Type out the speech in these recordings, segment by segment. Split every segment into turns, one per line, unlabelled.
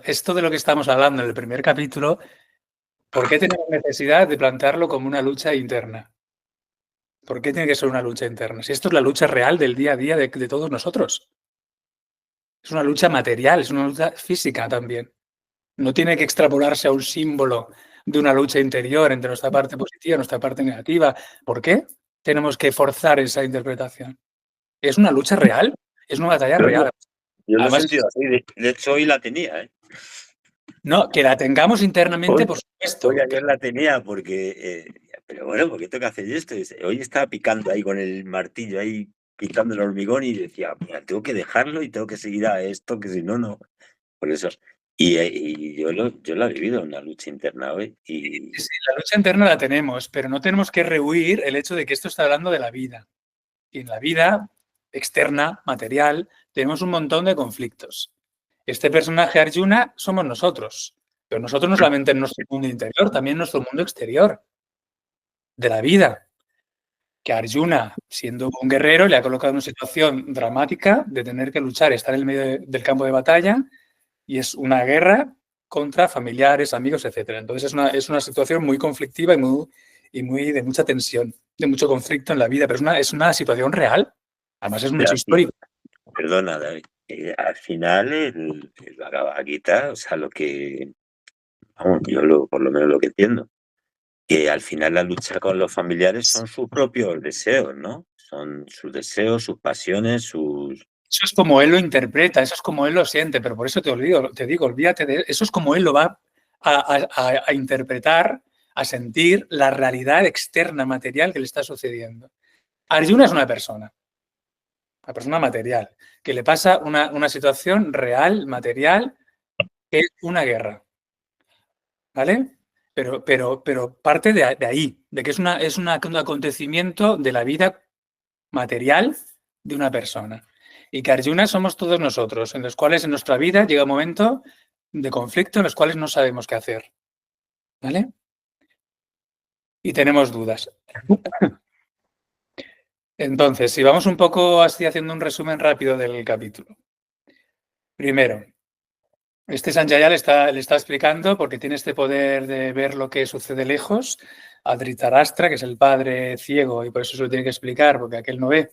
esto de lo que estamos hablando en el primer capítulo, ¿por qué tenemos necesidad de plantearlo como una lucha interna? ¿Por qué tiene que ser una lucha interna? Si esto es la lucha real del día a día de todos nosotros. Es una lucha material, es una lucha física también. No tiene que extrapolarse a un símbolo de una lucha interior entre nuestra parte positiva y nuestra parte negativa. ¿Por qué tenemos que forzar esa interpretación? Es una lucha real, es una batalla real.
Yo lo he
Además,
sentido así. De hecho, hoy la tenía, ¿eh?
no, que la tengamos internamente, por supuesto.
Hoy ayer la tenía porque... pero bueno, ¿por qué tengo que hacer esto? Hoy estaba picando ahí con el martillo, ahí picando el hormigón y decía, mira, tengo que dejarlo y tengo que seguir a esto, que si no, no. Por eso. Y yo la he vivido, una lucha interna hoy. Y
Sí, la lucha interna la tenemos, pero no tenemos que rehuir el hecho de que esto está hablando de la vida. Y en la vida externa, material, tenemos un montón de conflictos. Este personaje Arjuna somos nosotros, pero nosotros no solamente en nuestro mundo interior, también en nuestro mundo exterior, de la vida. Que Arjuna, siendo un guerrero, le ha colocado en una situación dramática de tener que luchar, estar en el medio del campo de batalla, y es una guerra contra familiares, amigos, etcétera. Entonces es una situación muy conflictiva y muy de mucha tensión, de mucho conflicto en la vida, pero es una situación real. Además es un hecho histórico.
perdona, David, al final el Bhagavad Gita, o sea, lo que, vamos, por lo menos lo que entiendo, que al final la lucha con los familiares son sus propios deseos, ¿no? Son sus deseos, sus pasiones, sus...
Eso es como él lo interpreta, eso es como él lo siente, pero por eso te digo, olvídate de eso, es como él lo va a interpretar, a sentir la realidad externa, material que le está sucediendo. Arjuna es una persona material, que le pasa una situación real, material, que es una guerra, ¿vale? Pero parte de ahí, de que es un acontecimiento de la vida material de una persona. Y que Arjuna somos todos nosotros, en los cuales en nuestra vida llega un momento de conflicto en los cuales no sabemos qué hacer, ¿vale? Y tenemos dudas. Entonces, si vamos un poco así haciendo un resumen rápido del capítulo. Primero, este Sanjaya le está explicando, porque tiene este poder de ver lo que sucede lejos, a Dhritarashtra, que es el padre ciego, y por eso se lo tiene que explicar, porque aquel no ve,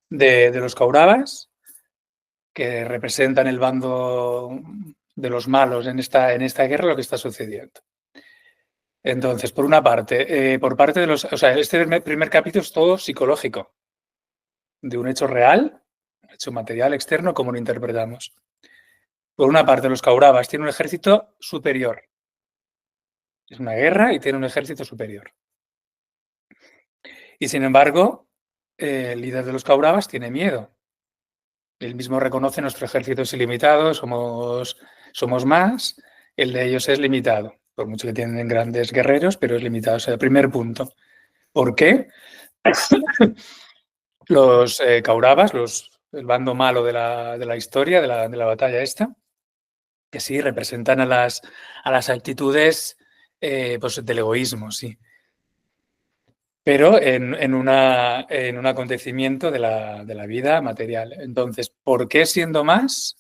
de los Kauravas, que representan el bando de los malos en esta guerra, lo que está sucediendo. Entonces, por una parte, por parte de los... O sea, este primer capítulo es todo psicológico, de un hecho real, un hecho material externo, como lo interpretamos. Por una parte, los Kauravas tienen un ejército superior. Es una guerra y tiene un ejército superior. Y sin embargo, el líder de los Kauravas tiene miedo. Él mismo reconoce nuestro ejército es ilimitado, somos más, el de ellos es limitado. Por mucho que tienen grandes guerreros, pero es limitado. O sea, el primer punto. ¿Por qué? Los Kauravas, el bando malo de la historia, de la batalla esta, que sí, representan a las actitudes pues, del egoísmo, sí. Pero en un acontecimiento de la vida material. Entonces, ¿por qué siendo más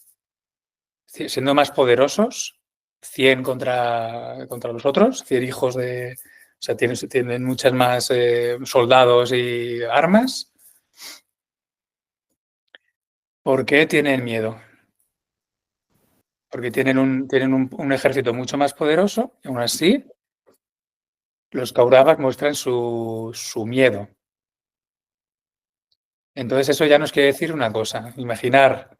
poderosos, 100 contra los otros, 100 hijos de... O sea, tienen muchas más soldados y armas? ¿Por qué tienen miedo? Porque tienen un ejército mucho más poderoso y aún así los Kauravas muestran su miedo. Entonces eso ya nos quiere decir una cosa, imaginar,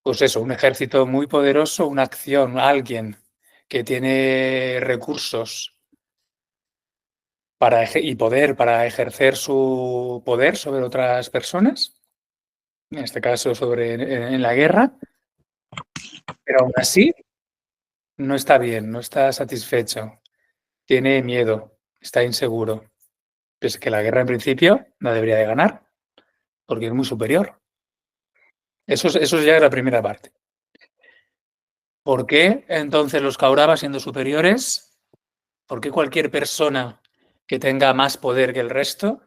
pues eso, un ejército muy poderoso, una acción, alguien que tiene recursos y poder para ejercer su poder sobre otras personas, en este caso en la guerra, pero aún así no está bien, no está satisfecho, tiene miedo, está inseguro. Pues que la guerra en principio no debería de ganar, porque es muy superior. Eso ya es la primera parte. ¿Por qué entonces los Kauravas siendo superiores? ¿Por qué cualquier persona que tenga más poder que el resto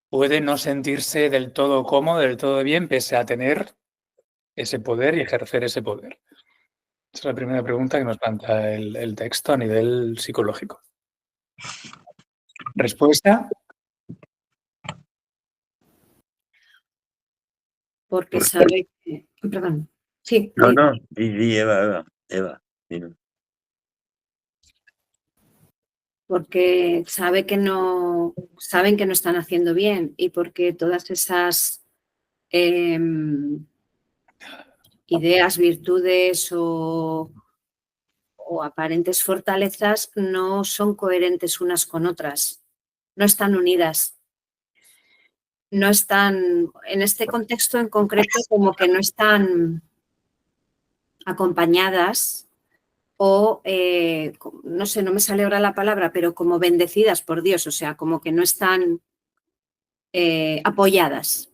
puede no sentirse del todo cómodo, del todo bien, pese a tener ese poder y ejercer ese poder. Esa es la primera pregunta que nos plantea el texto a nivel psicológico. Respuesta.
Porque sabe que... Perdón. Sí.
No, Eva. Dime.
Porque saben que no están haciendo bien y porque todas esas ideas, virtudes o aparentes fortalezas no son coherentes unas con otras, no están unidas. No están, en este contexto en concreto, como que no están acompañadas o, no sé, no me sale ahora la palabra, pero como bendecidas por Dios, o sea, como que no están apoyadas.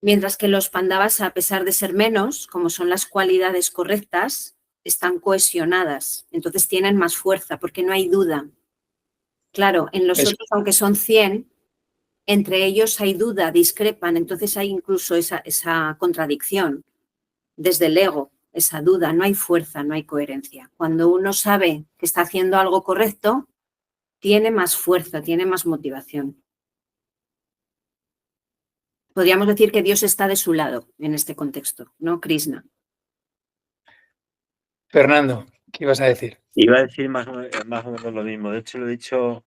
Mientras que los pandavas, a pesar de ser menos, como son las cualidades correctas, están cohesionadas, entonces tienen más fuerza porque no hay duda. Claro, en los otros, aunque son 100, entre ellos hay duda, discrepan, entonces hay incluso esa contradicción desde el ego, esa duda, no hay fuerza, no hay coherencia. Cuando uno sabe que está haciendo algo correcto, tiene más fuerza, tiene más motivación. Podríamos decir que Dios está de su lado en este contexto, ¿no? Krishna.
Fernando, ¿qué ibas a decir?
Iba a decir más o menos lo mismo. De hecho, lo he dicho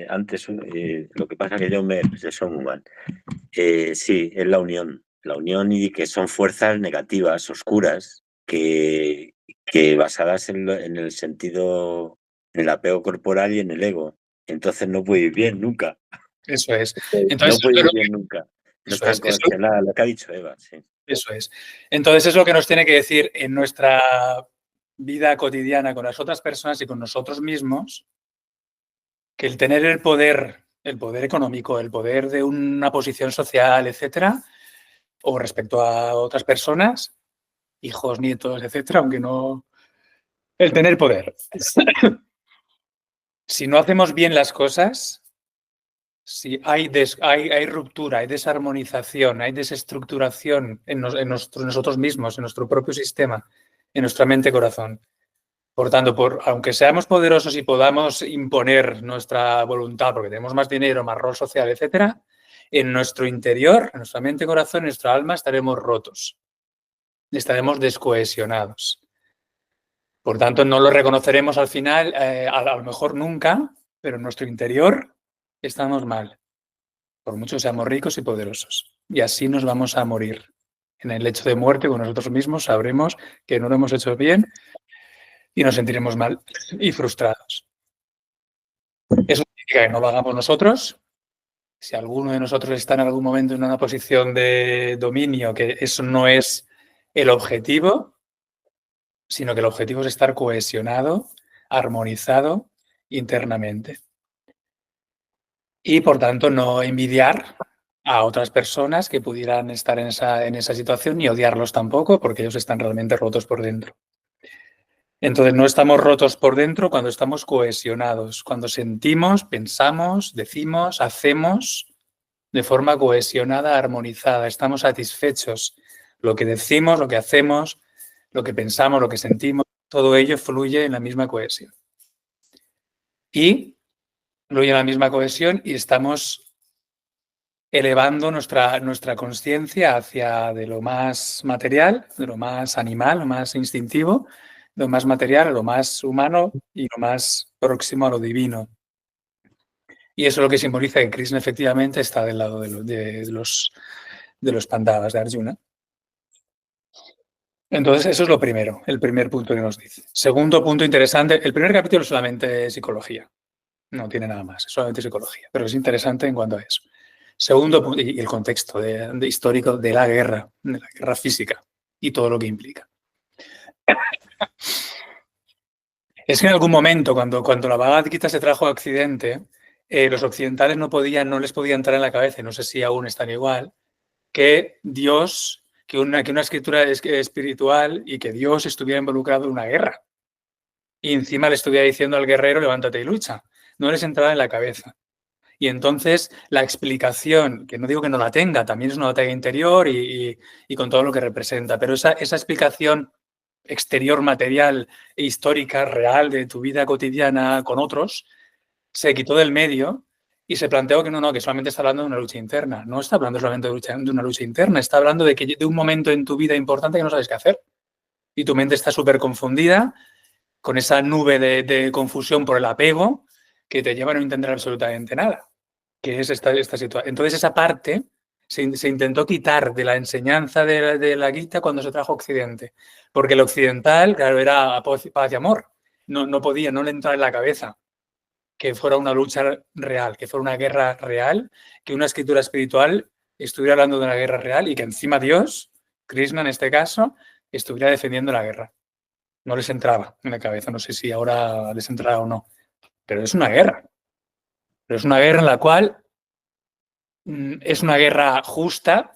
antes. Lo que pasa que yo me expreso muy mal. Sí, es la unión. La unión y que son fuerzas negativas, oscuras, que basadas en el sentido, en el apego corporal y en el ego. Entonces no puede ir bien nunca.
Eso es.
No puede ir bien nunca. No están cohesionadas, lo que ha dicho Eva, sí.
Eso es. Entonces es lo que nos tiene que decir en nuestra vida cotidiana con las otras personas y con nosotros mismos, que el tener el poder económico, el poder de una posición social, etcétera, o respecto a otras personas, hijos, nietos, etcétera, aunque no... El tener poder. Si no hacemos bien las cosas, si hay ruptura, hay desarmonización, hay desestructuración en nosotros mismos, en nuestro propio sistema, en nuestra mente-corazón. Por tanto, aunque seamos poderosos y podamos imponer nuestra voluntad porque tenemos más dinero, más rol social, etcétera, en nuestro interior, en nuestra mente-corazón, en nuestra alma, estaremos rotos. Estaremos descohesionados. Por tanto, no lo reconoceremos al final, a lo mejor nunca, pero en nuestro interior estamos mal. Por mucho que seamos ricos y poderosos. Y así nos vamos a morir. En el lecho de muerte con nosotros mismos sabremos que no lo hemos hecho bien y nos sentiremos mal y frustrados. Eso significa que no lo hagamos nosotros. Si alguno de nosotros está en algún momento en una posición de dominio, que eso no es el objetivo, sino que el objetivo es estar cohesionado, armonizado internamente. Y, por tanto, no envidiar a otras personas que pudieran estar en esa situación, ni odiarlos tampoco, porque ellos están realmente rotos por dentro. Entonces, no estamos rotos por dentro cuando estamos cohesionados, cuando sentimos, pensamos, decimos, hacemos de forma cohesionada, armonizada. Estamos satisfechos. Lo que decimos, lo que hacemos, lo que pensamos, lo que sentimos, todo ello fluye en la misma cohesión. Y fluye en la misma cohesión y estamos elevando nuestra conciencia hacia de lo más material, de lo más animal, lo más instintivo, lo más material, lo más humano y lo más próximo a lo divino. Y eso es lo que simboliza que Krishna efectivamente está del lado de los Pandavas, de Arjuna. Entonces, eso es lo primero, el primer punto que nos dice. Segundo punto interesante, el primer capítulo es solamente psicología, no tiene nada más, es solamente psicología, pero es interesante en cuanto a eso. Segundo punto, y el contexto histórico de la guerra física y todo lo que implica. Es que en algún momento, cuando la Bhagavad Gita se trajo a Occidente, los occidentales no les podía entrar en la cabeza, no sé si aún están igual, que Dios, que una escritura espiritual y que Dios estuviera involucrado en una guerra. Y encima le estuviera diciendo al guerrero, levántate y lucha. No les entraba en la cabeza. Y entonces la explicación, que no digo que no la tenga, también es una batalla interior y con todo lo que representa, pero esa explicación exterior, material e histórica, real, de tu vida cotidiana con otros, se quitó del medio y se planteó que no, que solamente está hablando de una lucha interna. No está hablando solamente de una lucha interna, está hablando de un momento en tu vida importante que no sabes qué hacer. Y tu mente está súper confundida, con esa nube de confusión por el apego que te lleva a no entender absolutamente nada, que es esta situación. Entonces esa parte se intentó quitar de la enseñanza de la Gita cuando se trajo a Occidente, porque el occidental, claro, era paz y amor. No le entraba en la cabeza que fuera una lucha real, que fuera una guerra real, que una escritura espiritual estuviera hablando de una guerra real y que encima Dios, Krishna en este caso, estuviera defendiendo la guerra. No les entraba en la cabeza, no sé si ahora les entrará o no, pero es una guerra. Pero es una guerra en la cual es una guerra justa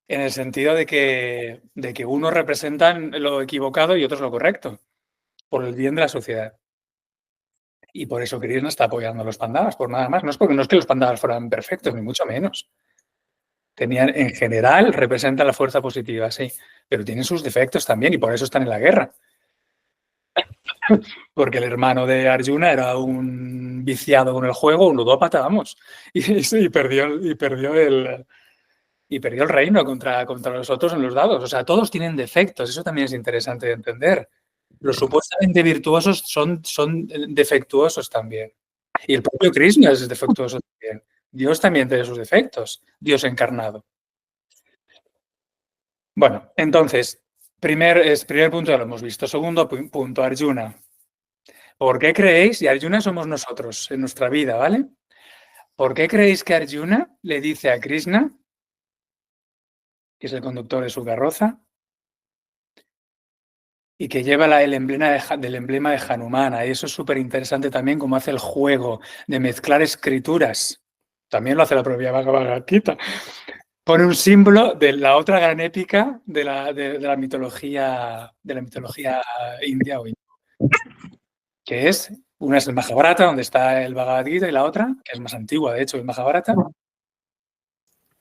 en el sentido de que unos representan lo equivocado y otros lo correcto, por el bien de la sociedad. Y por eso Krishna está apoyando a los pandavas, por nada más. No es que los pandavas fueran perfectos, ni mucho menos. En general, representan la fuerza positiva, sí, pero tienen sus defectos también y por eso están en la guerra. Porque el hermano de Arjuna era un viciado con el juego, un ludópata, vamos, y perdió el reino contra los otros en los dados. O sea, todos tienen defectos, eso también es interesante de entender. Los supuestamente virtuosos son defectuosos también. Y el propio Krishna es defectuoso también. Dios también tiene sus defectos, Dios encarnado. Bueno, entonces, primer punto ya lo hemos visto. Segundo punto, Arjuna. ¿Por qué creéis? Y Arjuna somos nosotros en nuestra vida, ¿vale? ¿Por qué creéis que Arjuna le dice a Krishna, que es el conductor de su carroza, y que lleva el emblema de Hanumana? Y eso es súper interesante también, cómo hace el juego de mezclar escrituras. También lo hace la propia Bhagavad Gita. Pone un símbolo de la otra gran épica de la mitología india o hindú, que es, una es el Mahabharata, donde está el Bhagavad Gita, y la otra, que es más antigua, de hecho, el Mahabharata.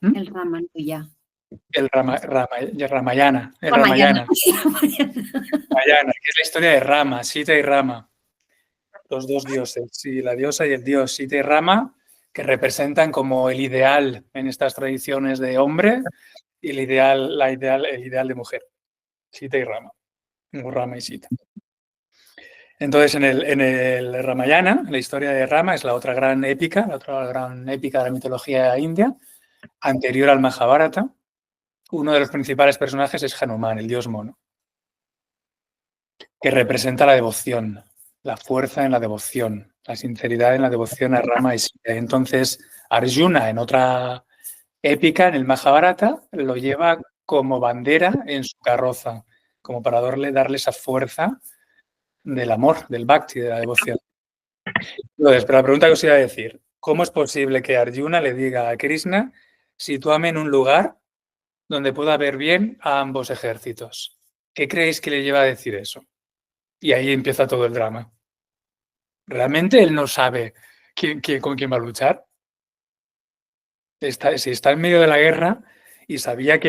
El Ramayana.
El Ramayana. Ramayana, que es la historia de Rama, Sita y Rama. Los dos dioses, sí, la diosa y el dios, Sita y Rama, que representan como el ideal en estas tradiciones de hombre y el ideal de mujer. Sita y Rama. Rama y Sita. Entonces, en el Ramayana, la historia de Rama es la otra gran épica de la mitología india, anterior al Mahabharata. Uno de los principales personajes es Hanuman, el dios mono, que representa la devoción, la fuerza en la devoción, la sinceridad en la devoción a Rama y Sita. Entonces, Arjuna, en otra épica, en el Mahabharata, lo lleva como bandera en su carroza, como para darle esa fuerza del amor, del bhakti, de la devoción. Entonces, pero la pregunta que os iba a decir, ¿cómo es posible que Arjuna le diga a Krishna, sitúame en un lugar donde pueda ver bien a ambos ejércitos? ¿Qué creéis que le lleva a decir eso? Y ahí empieza todo el drama. ¿Realmente él no sabe con quién va a luchar? Si está en medio de la guerra y sabía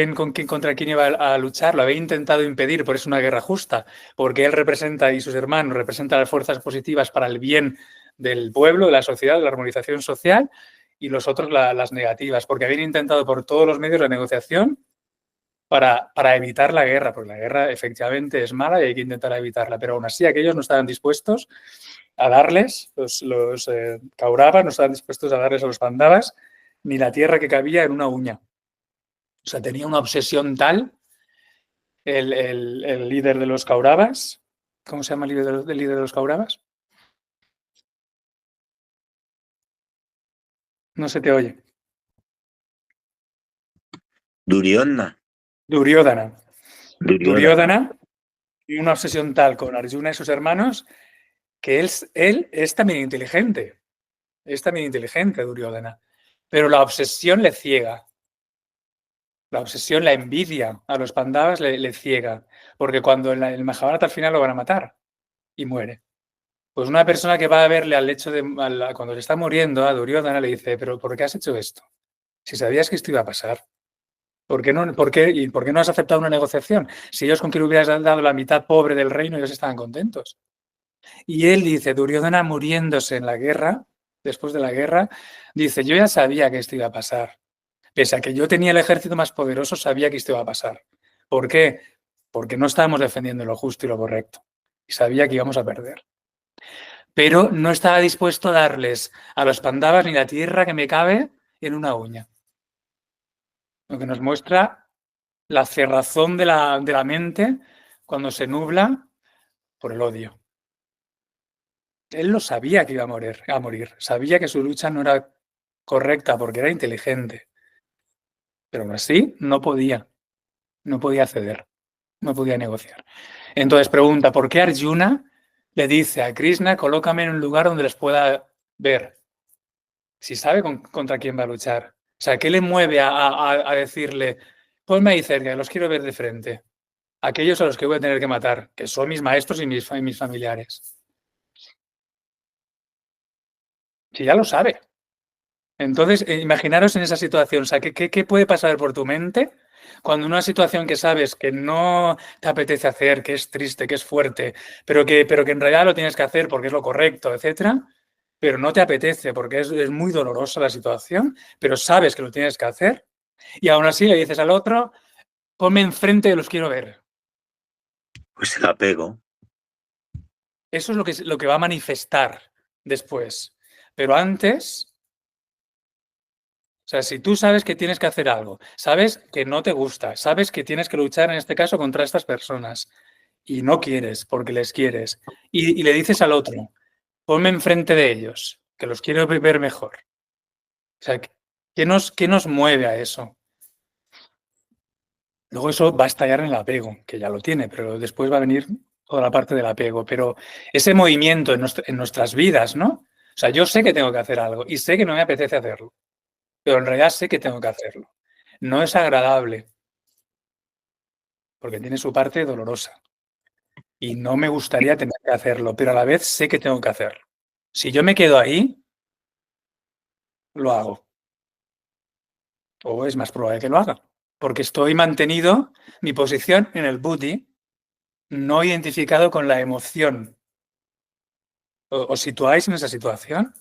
contra quién iba a luchar, lo había intentado impedir, por eso es una guerra justa, porque él representa y sus hermanos representan las fuerzas positivas para el bien del pueblo, de la sociedad, de la armonización social, y los otros las negativas, porque habían intentado por todos los medios la negociación para evitar la guerra, porque la guerra efectivamente es mala y hay que intentar evitarla, pero aún así aquellos no estaban dispuestos a darles, los Kauravas no estaban dispuestos a darles a los Pandavas ni la tierra que cabía en una uña. O sea, tenía una obsesión tal el líder de los Kauravas. ¿Cómo se llama el líder de los Kauravas? No se te oye.
Duryodhana.
Duryodhana y una obsesión tal con Arjuna y sus hermanos que él es también inteligente. Es también inteligente, Duryodhana. Pero la obsesión le ciega. La obsesión, la envidia a los Pandavas le ciega. Porque cuando el Mahabharata al final lo van a matar y muere. Pues una persona que va a verle al lecho cuando le está muriendo, a Duryodhana, le dice, ¿pero por qué has hecho esto? Si sabías que esto iba a pasar. ¿Por qué no has aceptado una negociación? Si ellos con que le hubieras dado la mitad pobre del reino, ellos estaban contentos. Y él dice, Duryodhana muriéndose en la guerra, después de la guerra, dice, yo ya sabía que esto iba a pasar. Pese a que yo tenía el ejército más poderoso, sabía que esto iba a pasar. ¿Por qué? Porque no estábamos defendiendo lo justo y lo correcto. Y sabía que íbamos a perder. Pero no estaba dispuesto a darles a los Pandavas ni la tierra que me cabe en una uña. Lo que nos muestra la cerrazón de la mente cuando se nubla por el odio. Él lo sabía que iba a morir. Sabía que su lucha no era correcta porque era inteligente. Pero aún así no podía ceder, no podía negociar. Entonces pregunta, ¿por qué Arjuna le dice a Krishna, colócame en un lugar donde les pueda ver? Si sabe contra quién va a luchar. O sea, ¿qué le mueve a decirle, ponme ahí cerca, los quiero ver de frente? Aquellos a los que voy a tener que matar, que son mis maestros y mis familiares. Si ya lo sabe. Entonces, imaginaros en esa situación. O sea, ¿qué puede pasar por tu mente cuando en una situación que sabes que no te apetece hacer, que es triste, que es fuerte, pero que en realidad lo tienes que hacer porque es lo correcto, etcétera, pero no te apetece porque es muy dolorosa la situación, pero sabes que lo tienes que hacer y aún así le dices al otro, ponme enfrente, los quiero ver.
Pues el apego.
Eso es lo que va a manifestar después. Pero antes, o sea, si tú sabes que tienes que hacer algo, sabes que no te gusta, sabes que tienes que luchar en este caso contra estas personas y no quieres porque les quieres y le dices al otro, ponme enfrente de ellos, que los quiero ver mejor. O sea, ¿qué nos mueve a eso? Luego eso va a estallar en el apego, que ya lo tiene, pero después va a venir toda la parte del apego. Pero ese movimiento en nuestras vidas, ¿no? O sea, yo sé que tengo que hacer algo y sé que no me apetece hacerlo, pero en realidad sé que tengo que hacerlo. No es agradable, porque tiene su parte dolorosa. Y no me gustaría tener que hacerlo, pero a la vez sé que tengo que hacerlo. Si yo me quedo ahí, lo hago. O es más probable que lo haga, porque estoy mantenido mi posición en el buddhi, no identificado con la emoción. ¿Os situáis en esa situación?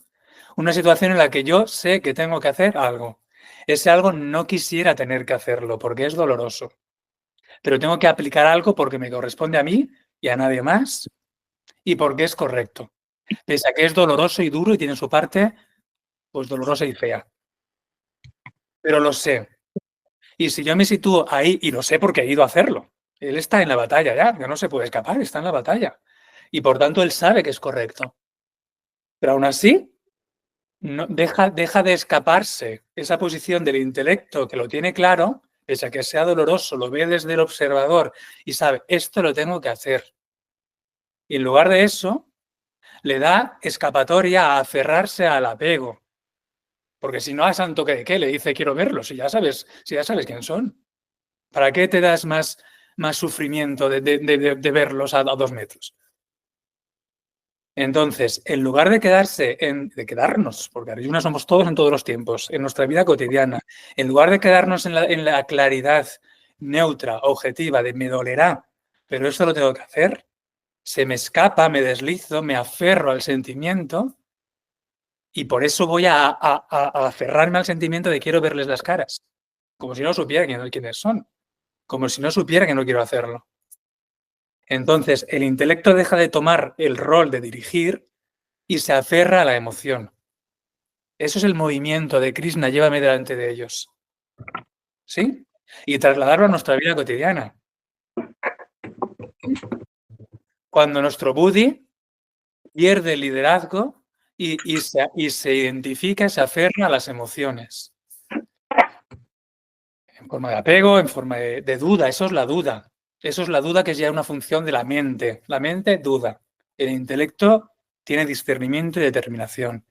Una situación en la que yo sé que tengo que hacer algo. Ese algo no quisiera tener que hacerlo porque es doloroso. Pero tengo que aplicar algo porque me corresponde a mí y a nadie más y porque es correcto. Pese a que es doloroso y duro y tiene su parte pues dolorosa y fea. Pero lo sé. Y si yo me sitúo ahí, y lo sé porque he ido a hacerlo, él está en la batalla ya no se puede escapar, está en la batalla. Y por tanto él sabe que es correcto. Pero aún así, no, deja de escaparse esa posición del intelecto que lo tiene claro, pese a que sea doloroso, lo ve desde el observador y sabe, esto lo tengo que hacer. Y en lugar de eso, le da escapatoria a aferrarse al apego. Porque si no, a santo que de qué, le dice, quiero verlos, si ya sabes quién son. ¿Para qué te das más sufrimiento de verlos a 2 metros? Entonces, en lugar de quedarnos, porque Arjuna somos todos en todos los tiempos, en nuestra vida cotidiana, en lugar de quedarnos en la claridad neutra, objetiva, de me dolerá, pero esto lo tengo que hacer, se me escapa, me deslizo, me aferro al sentimiento y por eso voy a aferrarme al sentimiento de quiero verles las caras, como si no supiera quiénes son, como si no supiera que no quiero hacerlo. Entonces, el intelecto deja de tomar el rol de dirigir y se aferra a la emoción. Eso es el movimiento de Krishna, llévame delante de ellos. ¿Sí? Y trasladarlo a nuestra vida cotidiana. Cuando nuestro buddhi pierde el liderazgo y se identifica, se aferra a las emociones. En forma de apego, en forma de duda, eso es la duda. Eso es la duda que es ya una función de la mente. La mente duda. El intelecto tiene discernimiento y determinación.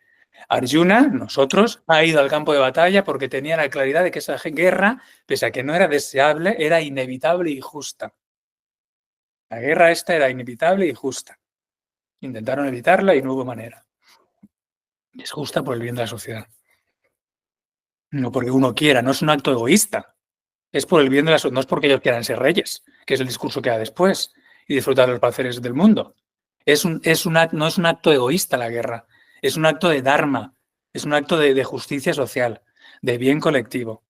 Arjuna, nosotros, ha ido al campo de batalla porque tenía la claridad de que esa guerra, pese a que no era deseable, era inevitable y justa. La guerra esta era inevitable y justa. Intentaron evitarla y no hubo manera. Es justa por el bien de la sociedad. No porque uno quiera, no es un acto egoísta. Es por el bien de la sociedad, no es porque ellos quieran ser reyes, que es el discurso que da después, y disfrutar de los placeres del mundo. No es un acto egoísta la guerra, es un acto de dharma, es un acto de justicia social, de bien colectivo.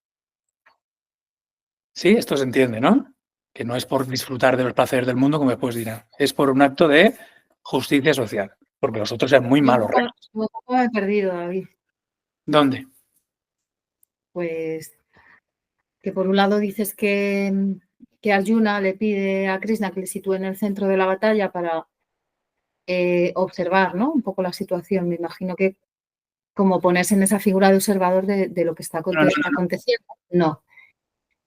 Sí, esto se entiende, ¿no? Que no es por disfrutar de los placeres del mundo, como después dirá, es por un acto de justicia social, porque los otros eran muy malos.
Un poco me he perdido, David.
¿Dónde?
Pues que por un lado dices que Arjuna le pide a Krishna que le sitúe en el centro de la batalla para observar, ¿no? Un poco la situación. Me imagino que como ponerse en esa figura de observador de lo que está aconteciendo. No.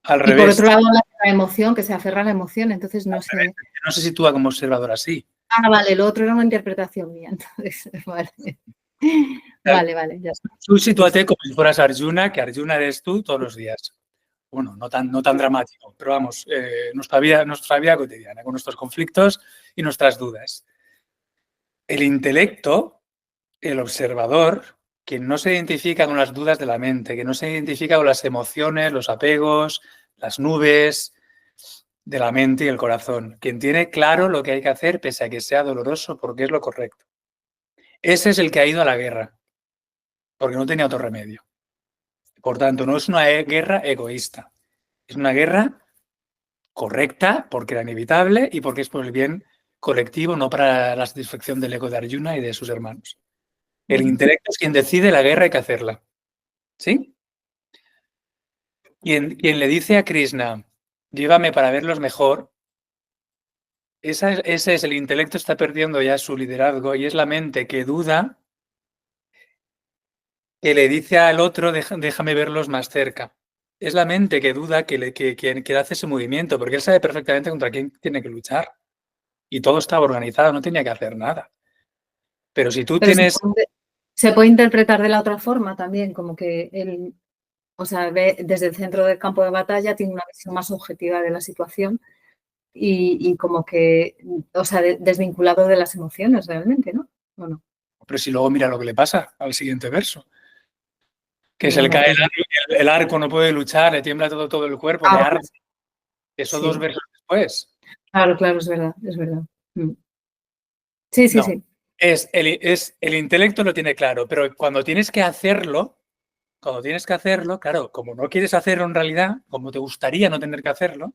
Al
Y
revés.
por otro lado, la emoción, que se aferra a la emoción, entonces no sé.
No se sitúa como observador así.
Ah, vale, lo otro era una interpretación mía, entonces, vale. Vale, ya está.
Tú sitúate como si fueras Arjuna, que Arjuna eres tú todos los días. Bueno, no tan dramático, pero vamos, nuestra vida cotidiana, con nuestros conflictos y nuestras dudas. El intelecto, el observador, que no se identifica con las dudas de la mente, que no se identifica con las emociones, los apegos, las nubes de la mente y el corazón, quien tiene claro lo que hay que hacer pese a que sea doloroso porque es lo correcto. Ese es el que ha ido a la guerra, porque no tenía otro remedio. Por tanto, no es una guerra egoísta, es una guerra correcta porque era inevitable y porque es por el bien colectivo, no para la satisfacción del ego de Arjuna y de sus hermanos. El intelecto es quien decide la guerra, hay que hacerla. ¿Sí? Quien le dice a Krishna, llévame para verlos mejor, ese es el intelecto, está perdiendo ya su liderazgo y es la mente que duda, que le dice al otro, déjame verlos más cerca. Es la mente que duda que hace ese movimiento, porque él sabe perfectamente contra quién tiene que luchar. Y todo estaba organizado, no tenía que hacer nada. Pero si tú tienes...
Se puede interpretar de la otra forma también, como que él, o sea, ve desde el centro del campo de batalla, tiene una visión más objetiva de la situación y como que, o sea, desvinculado de las emociones realmente, ¿no? ¿O no?
Pero si luego mira lo que le pasa al siguiente verso. Que se le cae el arco, no puede luchar, le tiembla todo el cuerpo, le arde. Eso sí. 2 versos después.
Claro, es verdad. Sí.
El intelecto lo tiene claro, pero cuando tienes que hacerlo, claro, como no quieres hacerlo en realidad, como te gustaría no tener que hacerlo,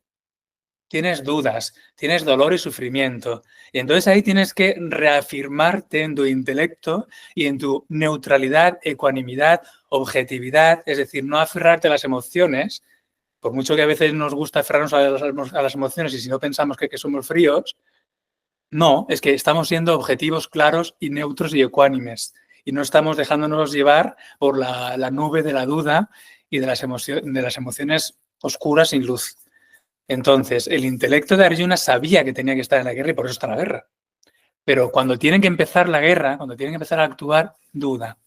tienes dudas, tienes dolor y sufrimiento. Y entonces ahí tienes que reafirmarte en tu intelecto y en tu neutralidad, ecuanimidad, objetividad, es decir, no aferrarte a las emociones, por mucho que a veces nos gusta aferrarnos a las emociones y si no pensamos que somos fríos, no, es que estamos siendo objetivos claros y neutros y ecuánimes y no estamos dejándonos llevar por la nube de la duda y de las emociones oscuras sin luz. Entonces, el intelecto de Arjuna sabía que tenía que estar en la guerra y por eso está en la guerra. Pero cuando tienen que empezar la guerra, cuando tienen que empezar a actuar, duda.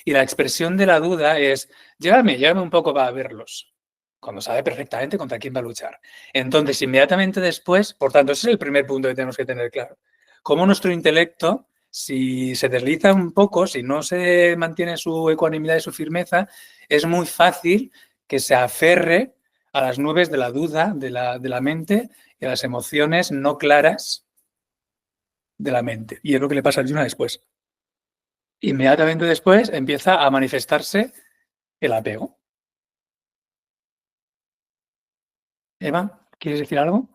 Y la expresión de la duda es, llévame un poco para verlos, cuando sabe perfectamente contra quién va a luchar. Entonces, inmediatamente después, por tanto, ese es el primer punto que tenemos que tener claro. Cómo nuestro intelecto, si se desliza un poco, si no se mantiene su ecuanimidad y su firmeza, es muy fácil que se aferre a las nubes de la duda de la mente y a las emociones no claras de la mente. Y es lo que le pasa a Arjuna después. Inmediatamente después empieza a manifestarse el apego. Eva, ¿quieres decir algo?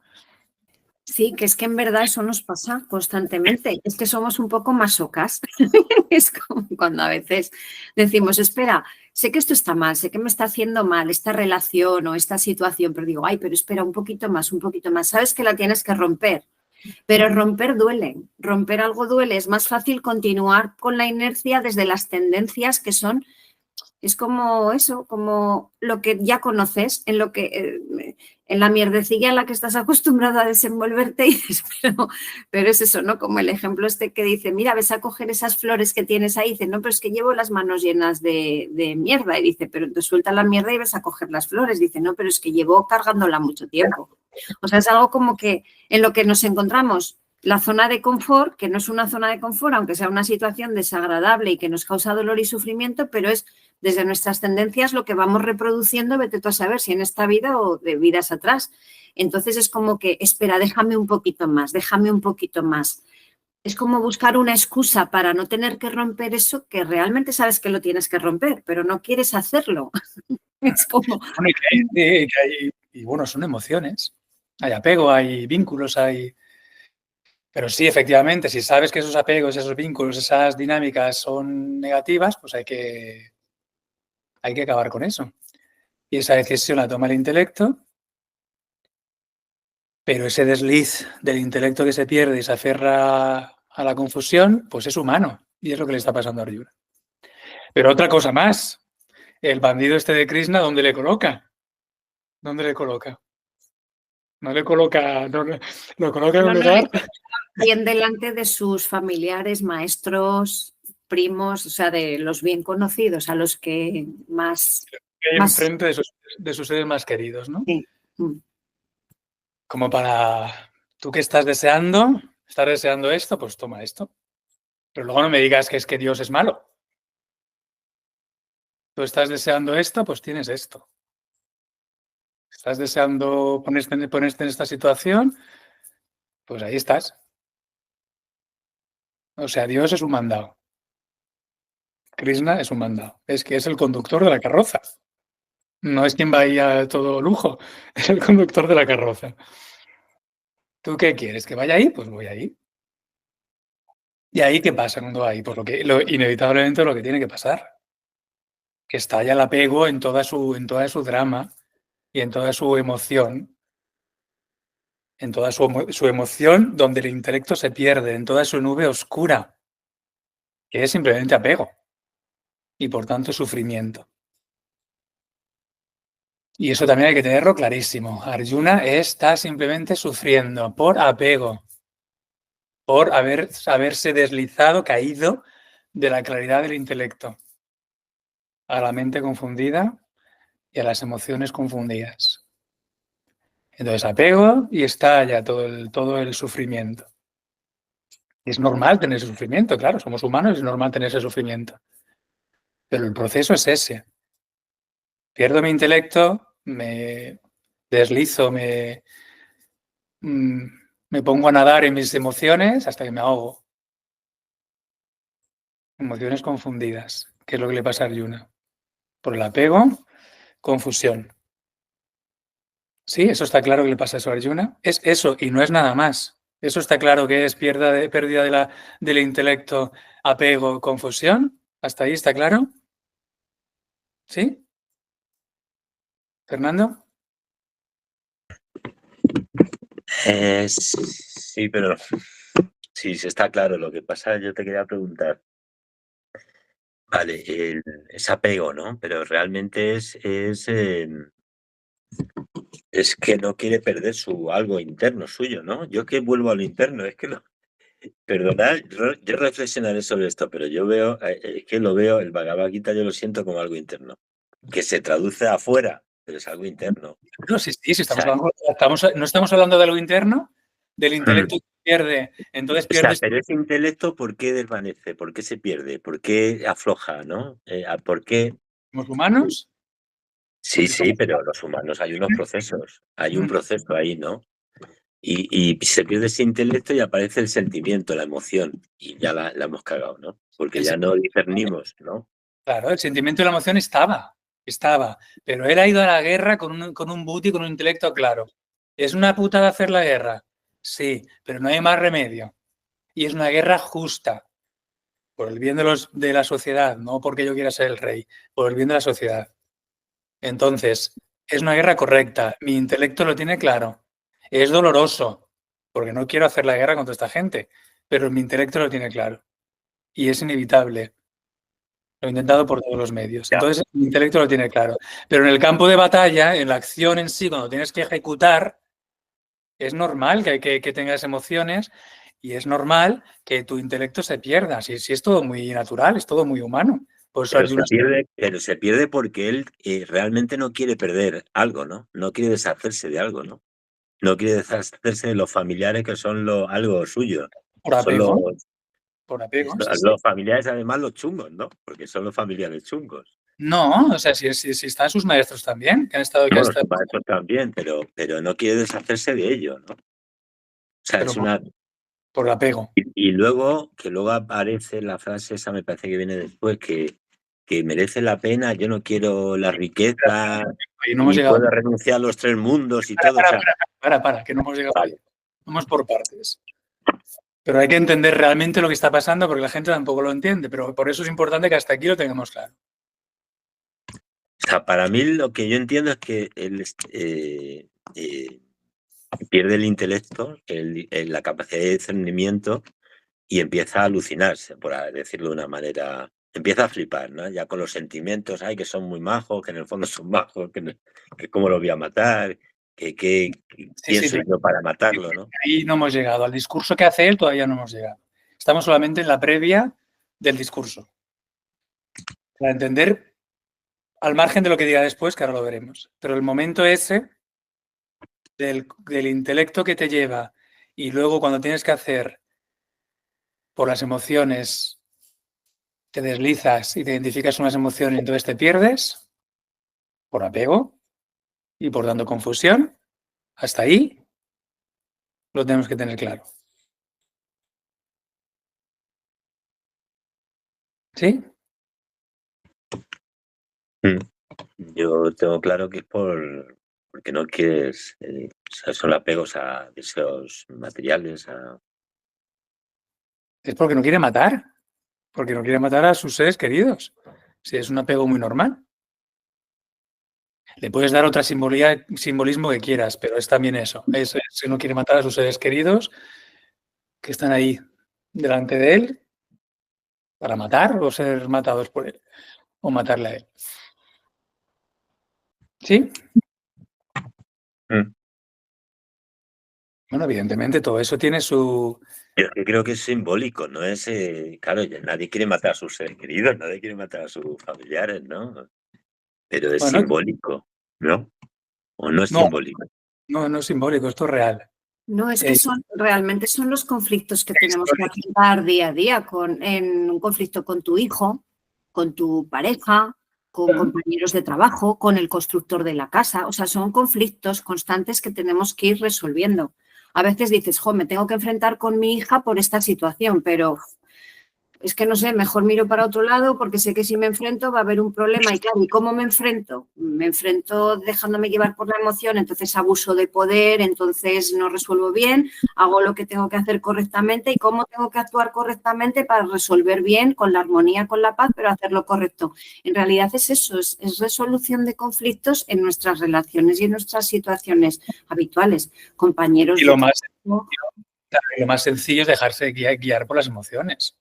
Sí, que es que en verdad eso nos pasa constantemente. Es que somos un poco masocas. Es como cuando a veces decimos, espera, sé que esto está mal, sé que me está haciendo mal esta relación o esta situación, pero digo, ay, pero espera un poquito más. Sabes que la tienes que romper, pero romper duele. Romper algo duele. Es más fácil continuar con la inercia desde las tendencias que son... Es como eso, como lo que ya conoces, en la mierdecilla en la que estás acostumbrado a desenvolverte y dices, pero es eso, ¿no? Como el ejemplo este que dice, mira, ves a coger esas flores que tienes ahí, dice, no, pero es que llevo las manos llenas de mierda. Y dice, pero te suelta la mierda y ves a coger las flores. Dice, no, pero es que llevo cargándola mucho tiempo. O sea, es algo como que en lo que nos encontramos la zona de confort, que no es una zona de confort, aunque sea una situación desagradable y que nos causa dolor y sufrimiento, pero es desde nuestras tendencias lo que vamos reproduciendo, vete tú a saber si en esta vida o de vidas atrás. Entonces es como que, espera, déjame un poquito más, déjame un poquito más. Es como buscar una excusa para no tener que romper eso que realmente sabes que lo tienes que romper, pero no quieres hacerlo. Es como...
Bueno, y bueno, son emociones. Hay apego, hay vínculos, hay... Pero sí, efectivamente, si sabes que esos apegos, esos vínculos, esas dinámicas son negativas, pues hay que acabar con eso. Y esa decisión la toma el intelecto, pero ese desliz del intelecto que se pierde y se aferra a la confusión, pues es humano. Y es lo que le está pasando a Arjuna. Pero otra cosa más, el bandido este de Krishna, ¿dónde le coloca? ¿Dónde le coloca? No le coloca, lo coloca en un lugar...
Bien delante de sus familiares, maestros, primos, o sea, de los bien conocidos, a los que más...
enfrente de sus seres más queridos, ¿no?
Sí.
Como para, tú que estás deseando esto, pues toma esto. Pero luego no me digas que es que Dios es malo. Tú estás deseando esto, pues tienes esto. Estás deseando ponerte en esta situación, pues ahí estás. O sea, Dios es un mandado. Krishna es un mandado. Es que es el conductor de la carroza. No es quien va ahí a todo lujo. Es el conductor de la carroza. ¿Tú qué quieres? ¿Que vaya ahí? Pues voy ahí. ¿Y ahí qué pasa cuando va ahí? Pues inevitablemente lo que tiene que pasar. Que estalla el apego en toda su drama y en toda su emoción. En toda su emoción donde el intelecto se pierde, en toda su nube oscura, que es simplemente apego y por tanto sufrimiento. Y eso también hay que tenerlo clarísimo. Arjuna está simplemente sufriendo por apego, por haberse deslizado, caído de la claridad del intelecto a la mente confundida y a las emociones confundidas. Entonces apego y estalla todo el sufrimiento. Es normal tener ese sufrimiento, claro, somos humanos, es normal tener ese sufrimiento. Pero el proceso es ese. Pierdo mi intelecto, me deslizo, me pongo a nadar en mis emociones hasta que me ahogo. Emociones confundidas, que es lo que le pasa a Arjuna. Por el apego, confusión. Sí, eso está claro que le pasa eso a Arjuna. Es eso y no es nada más. Eso está claro que es pérdida del intelecto, apego, confusión. ¿Hasta ahí está claro? ¿Sí? ¿Fernando?
Sí, pero sí, está claro. Lo que pasa, yo te quería preguntar. Vale, es apego, ¿no? Pero realmente es que no quiere perder algo interno suyo, ¿no? Yo que vuelvo a lo interno, es que no. Perdonad, yo reflexionaré sobre esto, pero yo veo, es que lo veo, el Bhagavad Gita yo lo siento como algo interno, que se traduce afuera, pero es algo interno.
No, sí, no estamos hablando de algo interno, del intelecto que pierde, entonces pierdes...
Pero ese intelecto, ¿por qué desvanece? ¿Por qué se pierde? ¿Por qué afloja, no? ¿Por qué?
¿Somos humanos?
Sí, pero los humanos hay unos procesos, hay un proceso ahí, ¿no? Y se pierde ese intelecto y aparece el sentimiento, la emoción, y ya la hemos cagado, ¿no? Porque ya no discernimos, ¿no?
Claro, el sentimiento y la emoción estaba, pero él ha ido a la guerra con un booty, con un intelecto claro. ¿Es una putada hacer la guerra? Sí, pero no hay más remedio. Y es una guerra justa, por el bien de la sociedad, no porque yo quiera ser el rey, por el bien de la sociedad. Entonces, es una guerra correcta, mi intelecto lo tiene claro. Es doloroso, porque no quiero hacer la guerra contra esta gente, pero mi intelecto lo tiene claro. Y es inevitable. Lo he intentado por todos los medios. Entonces, el intelecto lo tiene claro. Pero en el campo de batalla, en la acción en sí, cuando tienes que ejecutar, es normal que tengas emociones y es normal que tu intelecto se pierda. Si es todo muy natural, es todo muy humano. Por eso
pero se pierde porque él realmente no quiere perder algo, ¿no? No quiere deshacerse de algo, ¿no? no quiere deshacerse de los familiares que son algo suyo.
Por
Son
apego, por apego. Sí, sí.
los familiares, además, los chungos, ¿no? Porque son los familiares chungos.
No, o sea, si están sus maestros también, que han estado...
Bueno, sus maestros también, pero no quiere deshacerse de ello, ¿no? O sea,
pero
es una...
por apego.
Y luego, que luego aparece la frase esa, me parece que viene después, que merece la pena, yo no quiero la riqueza,
Y no hemos
y
llegado...
puedo renunciar a los 3 mundos y todo. O sea,
Para, que no hemos llegado
vale.
ahí. Vamos por partes. Pero hay que entender realmente lo que está pasando porque la gente tampoco lo entiende, pero por eso es importante que hasta aquí lo tengamos claro.
O sea, para mí lo que yo entiendo es que él pierde el intelecto, la capacidad de discernimiento y empieza a alucinarse, por decirlo de una manera. Empieza a flipar, ¿no? Ya con los sentimientos, ay, que son muy majos, que en el fondo son majos, que cómo lo voy a matar, quién soy yo para matarlo, ¿no?
Ahí no hemos llegado. Al discurso que hace él todavía no hemos llegado. Estamos solamente en la previa del discurso. Para entender, al margen de lo que diga después, que ahora lo veremos. Pero el momento ese del intelecto que te lleva y luego cuando tienes que hacer por las emociones, te deslizas y te identificas unas emociones y entonces te pierdes por apego y por dando confusión, hasta ahí lo tenemos que tener claro. ¿Sí?
Yo tengo claro que es porque no quieres, o sea, son apegos a deseos materiales,
Es porque no quiere matar. Porque no quiere matar a sus seres queridos. Si es un apego muy normal. Le puedes dar otra simbolismo que quieras, pero es también eso. Es que no quiere matar a sus seres queridos que están ahí delante de él para matar o ser matados por él o matarle a él. ¿Sí? Bueno, evidentemente todo eso tiene su...
Yo creo que es simbólico, no es... claro, nadie quiere matar a sus seres queridos, nadie quiere matar a sus familiares, ¿no? Pero es simbólico, ¿no? ¿O no es simbólico?
No es simbólico, esto es real.
No, es que realmente son los conflictos que tenemos que afrontar día a día, en un conflicto con tu hijo, con tu pareja, con compañeros de trabajo, con el constructor de la casa. O sea, son conflictos constantes que tenemos que ir resolviendo. A veces dices, jo, me tengo que enfrentar con mi hija por esta situación, pero es que no sé, mejor miro para otro lado porque sé que si me enfrento va a haber un problema. Y claro, ¿y cómo me enfrento? Me enfrento dejándome llevar por la emoción, entonces abuso de poder, entonces no resuelvo bien, hago lo que tengo que hacer correctamente y cómo tengo que actuar correctamente para resolver bien, con la armonía, con la paz, pero hacerlo correcto. En realidad es eso, es resolución de conflictos en nuestras relaciones y en nuestras situaciones habituales. Compañeros.
Y lo más sencillo es dejarse guiar por las emociones.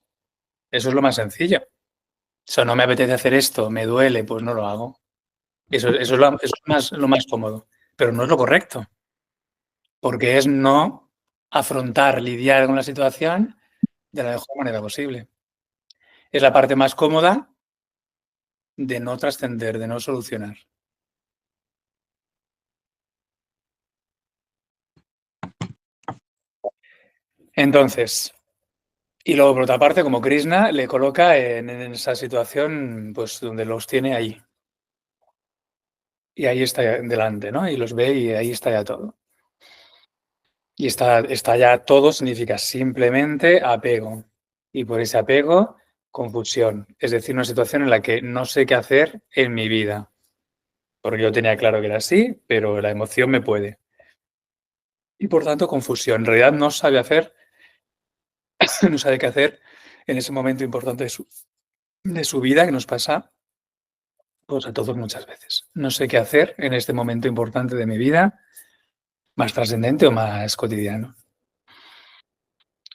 Eso es lo más sencillo. O sea, no me apetece hacer esto, me duele, pues no lo hago. Eso es lo más cómodo, pero no es lo correcto. Porque es no afrontar, lidiar con la situación de la mejor manera posible. Es la parte más cómoda de no trascender, de no solucionar. Entonces, y luego por otra parte, como Krishna le coloca en esa situación, pues donde los tiene ahí. Y ahí está delante, ¿no? Y los ve y ahí está ya todo. Y está ya todo significa simplemente apego. Y por ese apego, confusión. Es decir, una situación en la que no sé qué hacer en mi vida. Porque yo tenía claro que era así, pero la emoción me puede. Y por tanto, confusión. En realidad no sabe no sabe qué hacer en ese momento importante de su vida que nos pasa pues, a todos muchas veces. No sé qué hacer en este momento importante de mi vida, más trascendente o más cotidiano.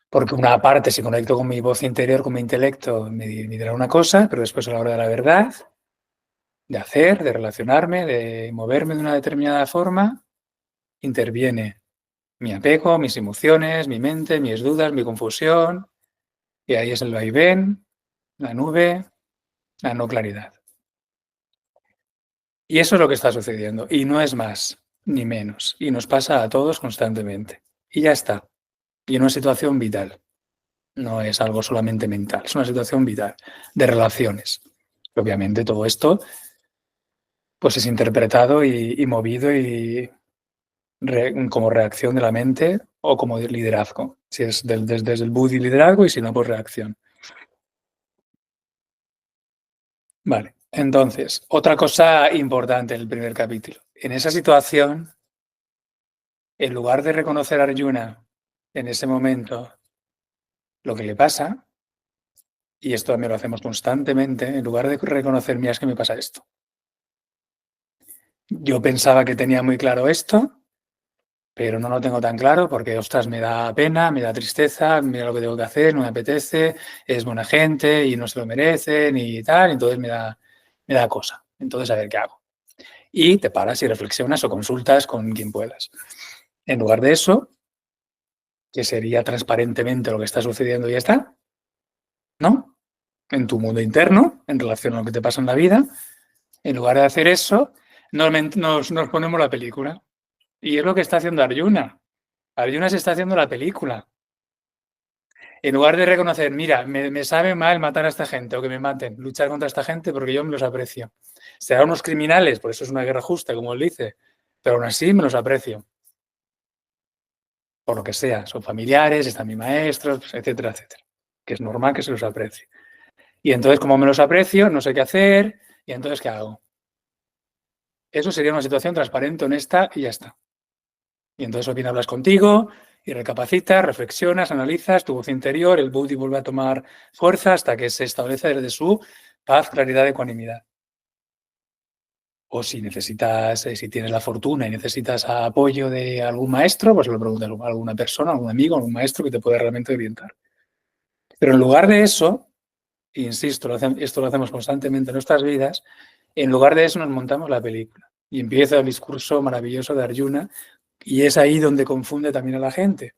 Porque una parte, si conecto con mi voz interior, con mi intelecto, me dirá una cosa, pero después a la hora de la verdad, de hacer, de relacionarme, de moverme de una determinada forma, interviene mi apego, mis emociones, mi mente, mis dudas, mi confusión, y ahí es el vaivén, la nube, no claridad. Y eso es lo que está sucediendo. Y no es más. ni menos. Y nos pasa a todos constantemente. Y ya está. Y en una situación vital. No es algo solamente mental, es una situación vital, de relaciones. Obviamente todo esto pues es interpretado y movido como reacción de la mente o como liderazgo. Si es desde el Buddhi liderazgo y si no, pues reacción. Vale, entonces, otra cosa importante en el primer capítulo. En esa situación, en lugar de reconocer a Arjuna en ese momento lo que le pasa, y esto también lo hacemos constantemente, en lugar de reconocer, mira, es que me pasa esto. Yo pensaba que tenía muy claro esto, pero no lo tengo tan claro porque, ostras, me da pena, me da tristeza, mira lo que tengo que hacer, no me apetece, es buena gente y no se lo merecen y tal, entonces me da cosa. Entonces, a ver qué hago. Y te paras y reflexionas o consultas con quien puedas. En lugar de eso, que sería transparentemente lo que está sucediendo y ya está, ¿no? En tu mundo interno, en relación a lo que te pasa en la vida, en lugar de hacer eso, nos ponemos la película. Y es lo que está haciendo Arjuna. Arjuna se está haciendo la película. En lugar de reconocer, mira, me sabe mal matar a esta gente o que me maten, luchar contra esta gente porque yo me los aprecio. Serán unos criminales, por eso es una guerra justa, como él dice, pero aún así me los aprecio. Por lo que sea, son familiares, están mis maestros, etcétera, etcétera. Que es normal que se los aprecie. Y entonces, como me los aprecio, no sé qué hacer, y entonces, ¿qué hago? Eso sería una situación transparente, honesta y ya está. Y entonces o bien hablas contigo y recapacitas, reflexionas, analizas tu voz interior, el Buddhi vuelve a tomar fuerza hasta que se establece desde su paz, claridad, ecuanimidad. O si necesitas, si tienes la fortuna y necesitas apoyo de algún maestro, pues lo preguntas a alguna persona, algún amigo, algún maestro que te pueda realmente orientar. Pero en lugar de eso, insisto, esto lo hacemos constantemente en nuestras vidas, en lugar de eso nos montamos la película. Y empieza el discurso maravilloso de Arjuna, y es ahí donde confunde también a la gente.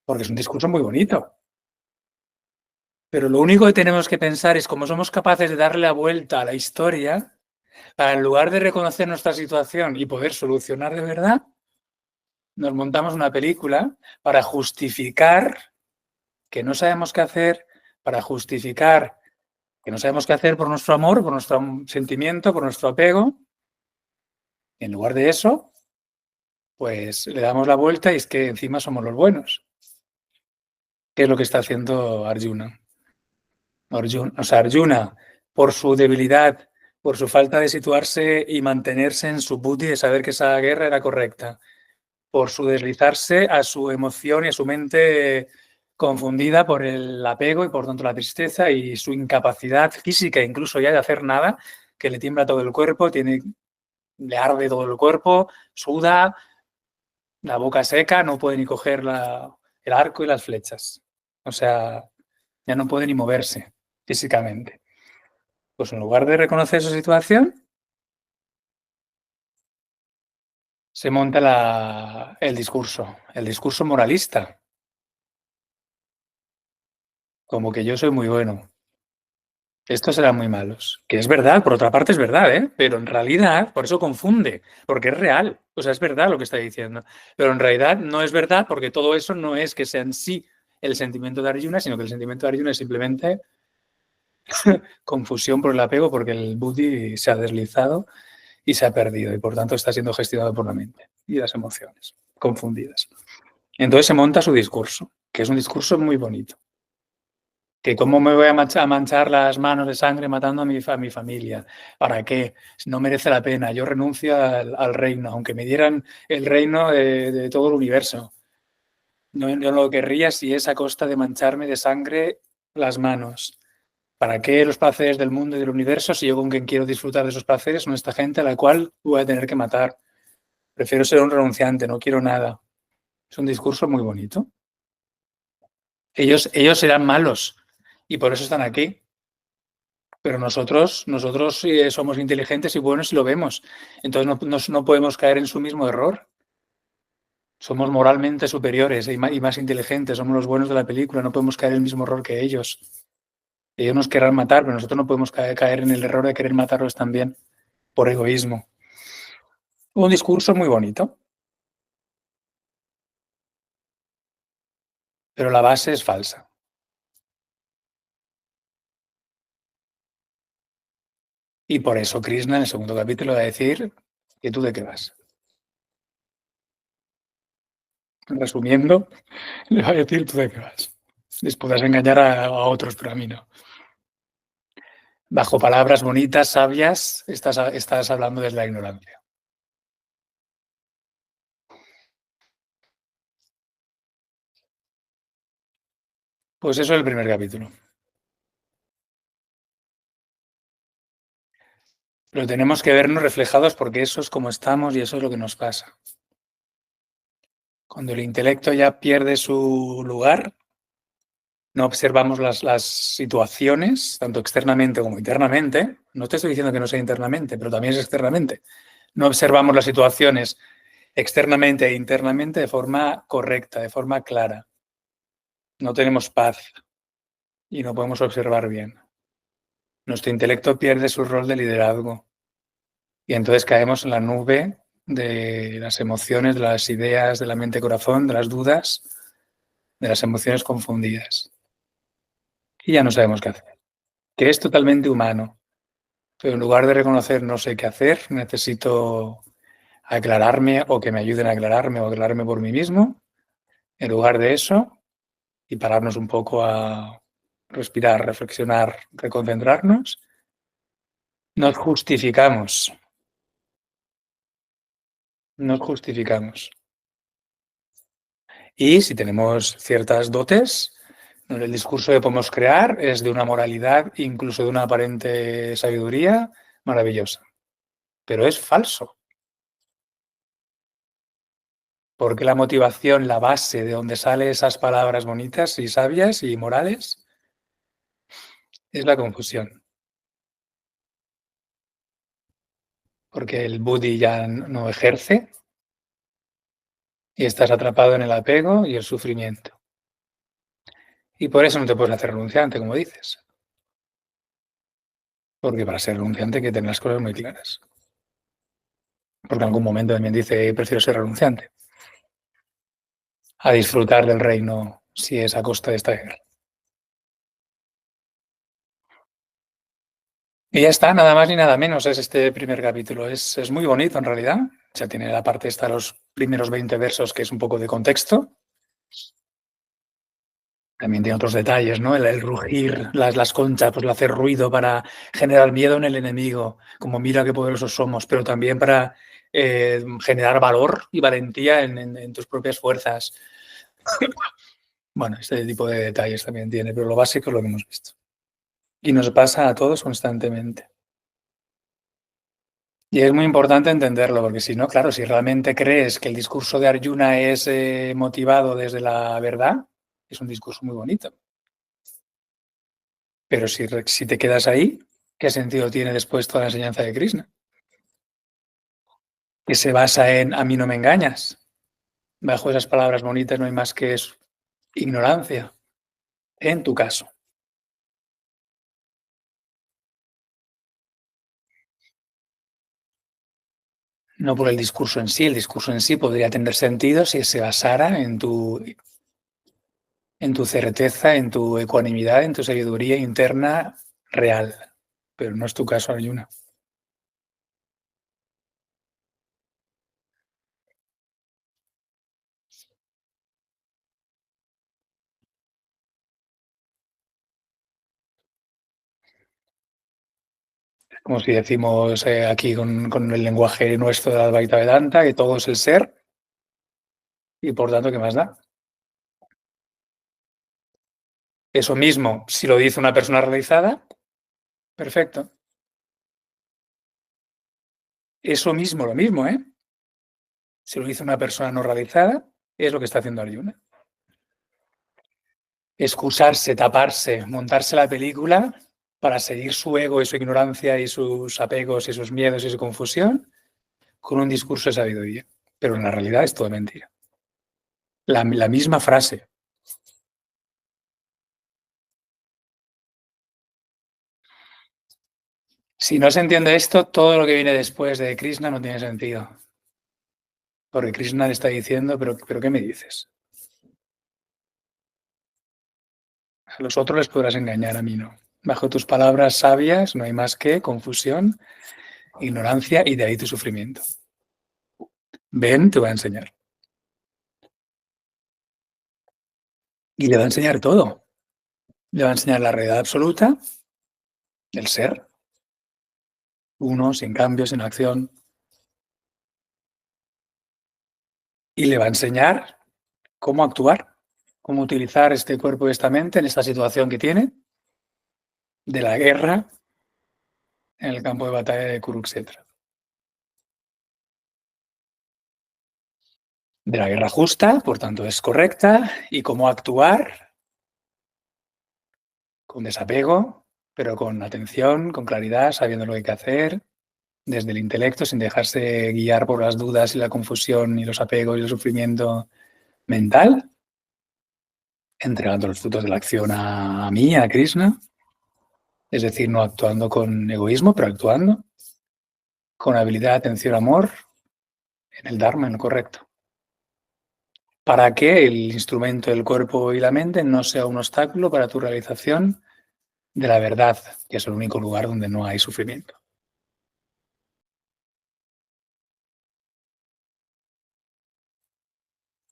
Porque es un discurso muy bonito. Pero lo único que tenemos que pensar es cómo somos capaces de darle la vuelta a la historia para, en lugar de reconocer nuestra situación y poder solucionar de verdad, nos montamos una película para justificar que no sabemos qué hacer, para justificar que no sabemos qué hacer por nuestro amor, por nuestro sentimiento, por nuestro apego. Y en lugar de eso, pues le damos la vuelta y es que encima somos los buenos. ¿Qué es lo que está haciendo Arjuna? Arjuna, por su debilidad, por su falta de situarse y mantenerse en su buddhi, de saber que esa guerra era correcta, por su deslizarse a su emoción y a su mente confundida por el apego y por tanto la tristeza y su incapacidad física incluso ya de hacer nada, que le tiembla todo el cuerpo, le arde todo el cuerpo, suda, la boca seca, no puede ni coger el arco y las flechas. O sea, ya no puede ni moverse físicamente. Pues en lugar de reconocer su situación, se monta el discurso moralista. Como que yo soy muy bueno. Estos serán muy malos. Que es verdad, por otra parte es verdad, ¿eh? Pero en realidad, por eso confunde, porque es real. O sea, es verdad lo que está diciendo. Pero en realidad no es verdad porque todo eso no es que sea en sí el sentimiento de Arjuna, sino que el sentimiento de Arjuna es simplemente confusión por el apego porque el buddhi se ha deslizado y se ha perdido y por tanto está siendo gestionado por la mente y las emociones confundidas. Entonces se monta su discurso, que es un discurso muy bonito. Que cómo me voy a manchar las manos de sangre matando a mi familia. ¿Para qué? No merece la pena. Yo renuncio al reino, aunque me dieran el reino de todo el universo. No, yo no lo querría si es a costa de mancharme de sangre las manos. ¿Para qué los placeres del mundo y del universo si yo con quien quiero disfrutar de esos placeres son esta gente a la cual voy a tener que matar? Prefiero ser un renunciante, no quiero nada. Es un discurso muy bonito. Ellos serán malos y por eso están aquí. Pero nosotros somos inteligentes y buenos y lo vemos. Entonces no podemos caer en su mismo error. Somos moralmente superiores y más inteligentes. Somos los buenos de la película. No podemos caer en el mismo error que ellos. Ellos nos querrán matar, pero nosotros no podemos caer en el error de querer matarlos también por egoísmo. Un discurso muy bonito, pero la base es falsa. Y por eso Krishna en el segundo capítulo va a decir que tú de qué vas. Resumiendo, le va a decir tú de qué vas. Les podrás engañar a otros, pero a mí no. Bajo palabras bonitas, sabias, estás hablando desde la ignorancia. Pues eso es el primer capítulo. Pero tenemos que vernos reflejados porque eso es como estamos y eso es lo que nos pasa. Cuando el intelecto ya pierde su lugar, no observamos las situaciones, tanto externamente como internamente. No te estoy diciendo que no sea internamente, pero también es externamente. No observamos las situaciones externamente e internamente de forma correcta, de forma clara. No tenemos paz y no podemos observar bien. Nuestro intelecto pierde su rol de liderazgo y entonces caemos en la nube de las emociones, de las ideas, de la mente-corazón, de las dudas, de las emociones confundidas. Y ya no sabemos qué hacer. Que es totalmente humano, pero en lugar de reconocer no sé qué hacer, necesito aclararme o que me ayuden a aclararme o aclararme por mí mismo, en lugar de eso, y pararnos un poco a respirar, reflexionar, reconcentrarnos, nos justificamos. Nos justificamos. Y si tenemos ciertas dotes, el discurso que podemos crear es de una moralidad, incluso de una aparente sabiduría maravillosa. Pero es falso. Porque la motivación, la base de donde salen esas palabras bonitas y sabias y morales, es la confusión. Porque el buddhi ya no ejerce y estás atrapado en el apego y el sufrimiento. Y por eso no te puedes hacer renunciante, como dices. Porque para ser renunciante hay que tener las cosas muy claras. Porque en algún momento también dice, prefiero ser renunciante a disfrutar del reino si es a costa de esta guerra. Y ya está, nada más ni nada menos es este primer capítulo. Es muy bonito en realidad. O sea, tiene la parte esta, los primeros 20 versos, que es un poco de contexto. También tiene otros detalles, ¿no? El rugir, las conchas, pues el hacer ruido para generar miedo en el enemigo, como mira qué poderosos somos, pero también para generar valor y valentía en tus propias fuerzas. Bueno, este tipo de detalles también tiene, pero lo básico es lo que hemos visto. Y nos pasa a todos constantemente. Y es muy importante entenderlo, porque si no, claro, si realmente crees que el discurso de Arjuna es motivado desde la verdad, es un discurso muy bonito. Pero si te quedas ahí, ¿qué sentido tiene después toda la enseñanza de Krishna? Que se basa en a mí no me engañas. Bajo esas palabras bonitas no hay más que ignorancia, en tu caso. No por el discurso en sí. El discurso en sí podría tener sentido si se basara en tu certeza, en tu ecuanimidad, en tu sabiduría interna real. Pero no es tu caso, Arjuna. Como si decimos aquí con el lenguaje nuestro de la Advaita Vedanta, que todo es el ser y por tanto, ¿qué más da? Eso mismo, si lo dice una persona realizada, perfecto. Eso mismo, lo mismo, ¿eh? Si lo dice una persona no realizada, es lo que está haciendo Arjuna. Excusarse, taparse, montarse la película para seguir su ego y su ignorancia y sus apegos y sus miedos y su confusión con un discurso de sabiduría. Pero en la realidad es todo mentira. La misma frase. Si no se entiende esto, todo lo que viene después de Krishna no tiene sentido. Porque Krishna le está diciendo, pero ¿qué me dices? A los otros les podrás engañar, a mí no. Bajo tus palabras sabias no hay más que confusión, ignorancia y de ahí tu sufrimiento. Ven, te voy a enseñar. Y le va a enseñar todo. Le va a enseñar la realidad absoluta, el ser, uno, sin cambio, sin acción. Y le va a enseñar cómo actuar, cómo utilizar este cuerpo y esta mente en esta situación que tiene de la guerra en el campo de batalla de Kurukshetra. De la guerra justa, por tanto es correcta, y cómo actuar con desapego, pero con atención, con claridad, sabiendo lo que hay que hacer, desde el intelecto, sin dejarse guiar por las dudas y la confusión y los apegos y el sufrimiento mental, entregando los frutos de la acción a mí, a Krishna, es decir, no actuando con egoísmo, pero actuando con habilidad, atención, amor, en el Dharma, en lo correcto. Para que el instrumento del cuerpo y la mente no sea un obstáculo para tu realización de la verdad, que es el único lugar donde no hay sufrimiento.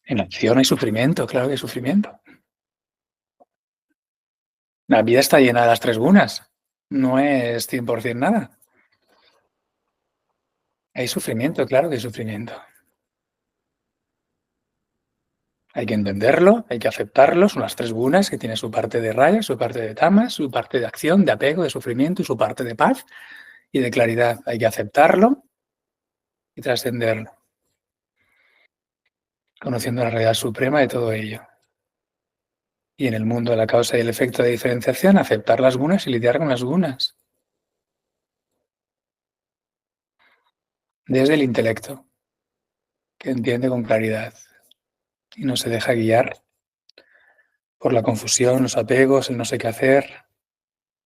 En la acción hay sufrimiento, claro que hay sufrimiento. La vida está llena de las tres gunas, no es 100% nada. Hay sufrimiento, claro que hay sufrimiento. Hay que entenderlo, hay que aceptarlo, son las tres gunas que tiene su parte de raya, su parte de tamas, su parte de acción, de apego, de sufrimiento y su parte de paz y de claridad. Hay que aceptarlo y trascenderlo, conociendo la realidad suprema de todo ello. Y en el mundo de la causa y el efecto de diferenciación, aceptar las gunas y lidiar con las gunas. Desde el intelecto, que entiende con claridad y no se deja guiar por la confusión, los apegos, el no sé qué hacer,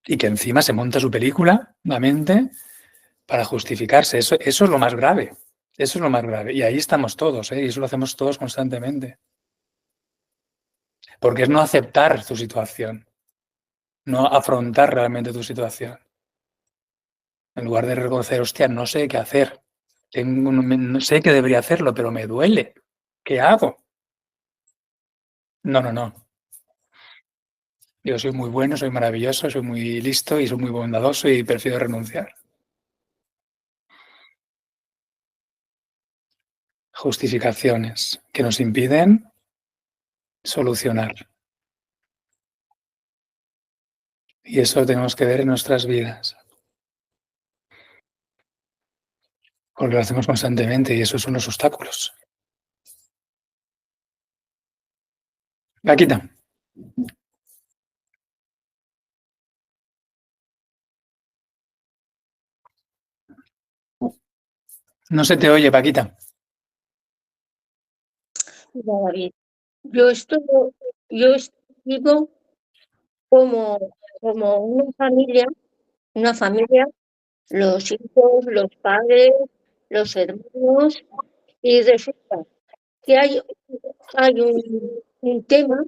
y que encima se monta su película, la mente, para justificarse. Eso es lo más grave. Eso es lo más grave. Y ahí estamos todos, ¿eh? Y eso lo hacemos todos constantemente. Porque es no aceptar tu situación, no afrontar realmente tu situación. En lugar de reconocer, hostia, no sé qué hacer. No sé que debería hacerlo, pero me duele. ¿Qué hago? No. Yo soy muy bueno, soy maravilloso, soy muy listo y soy muy bondadoso y prefiero renunciar. Justificaciones que nos impiden solucionar. Y eso lo tenemos que ver en nuestras vidas. Porque lo hacemos constantemente y esos son los obstáculos. Paquita. No se te oye, Paquita.
Mira, David, yo vivo como una familia, los hijos, los padres, los hermanos, y resulta que hay un tema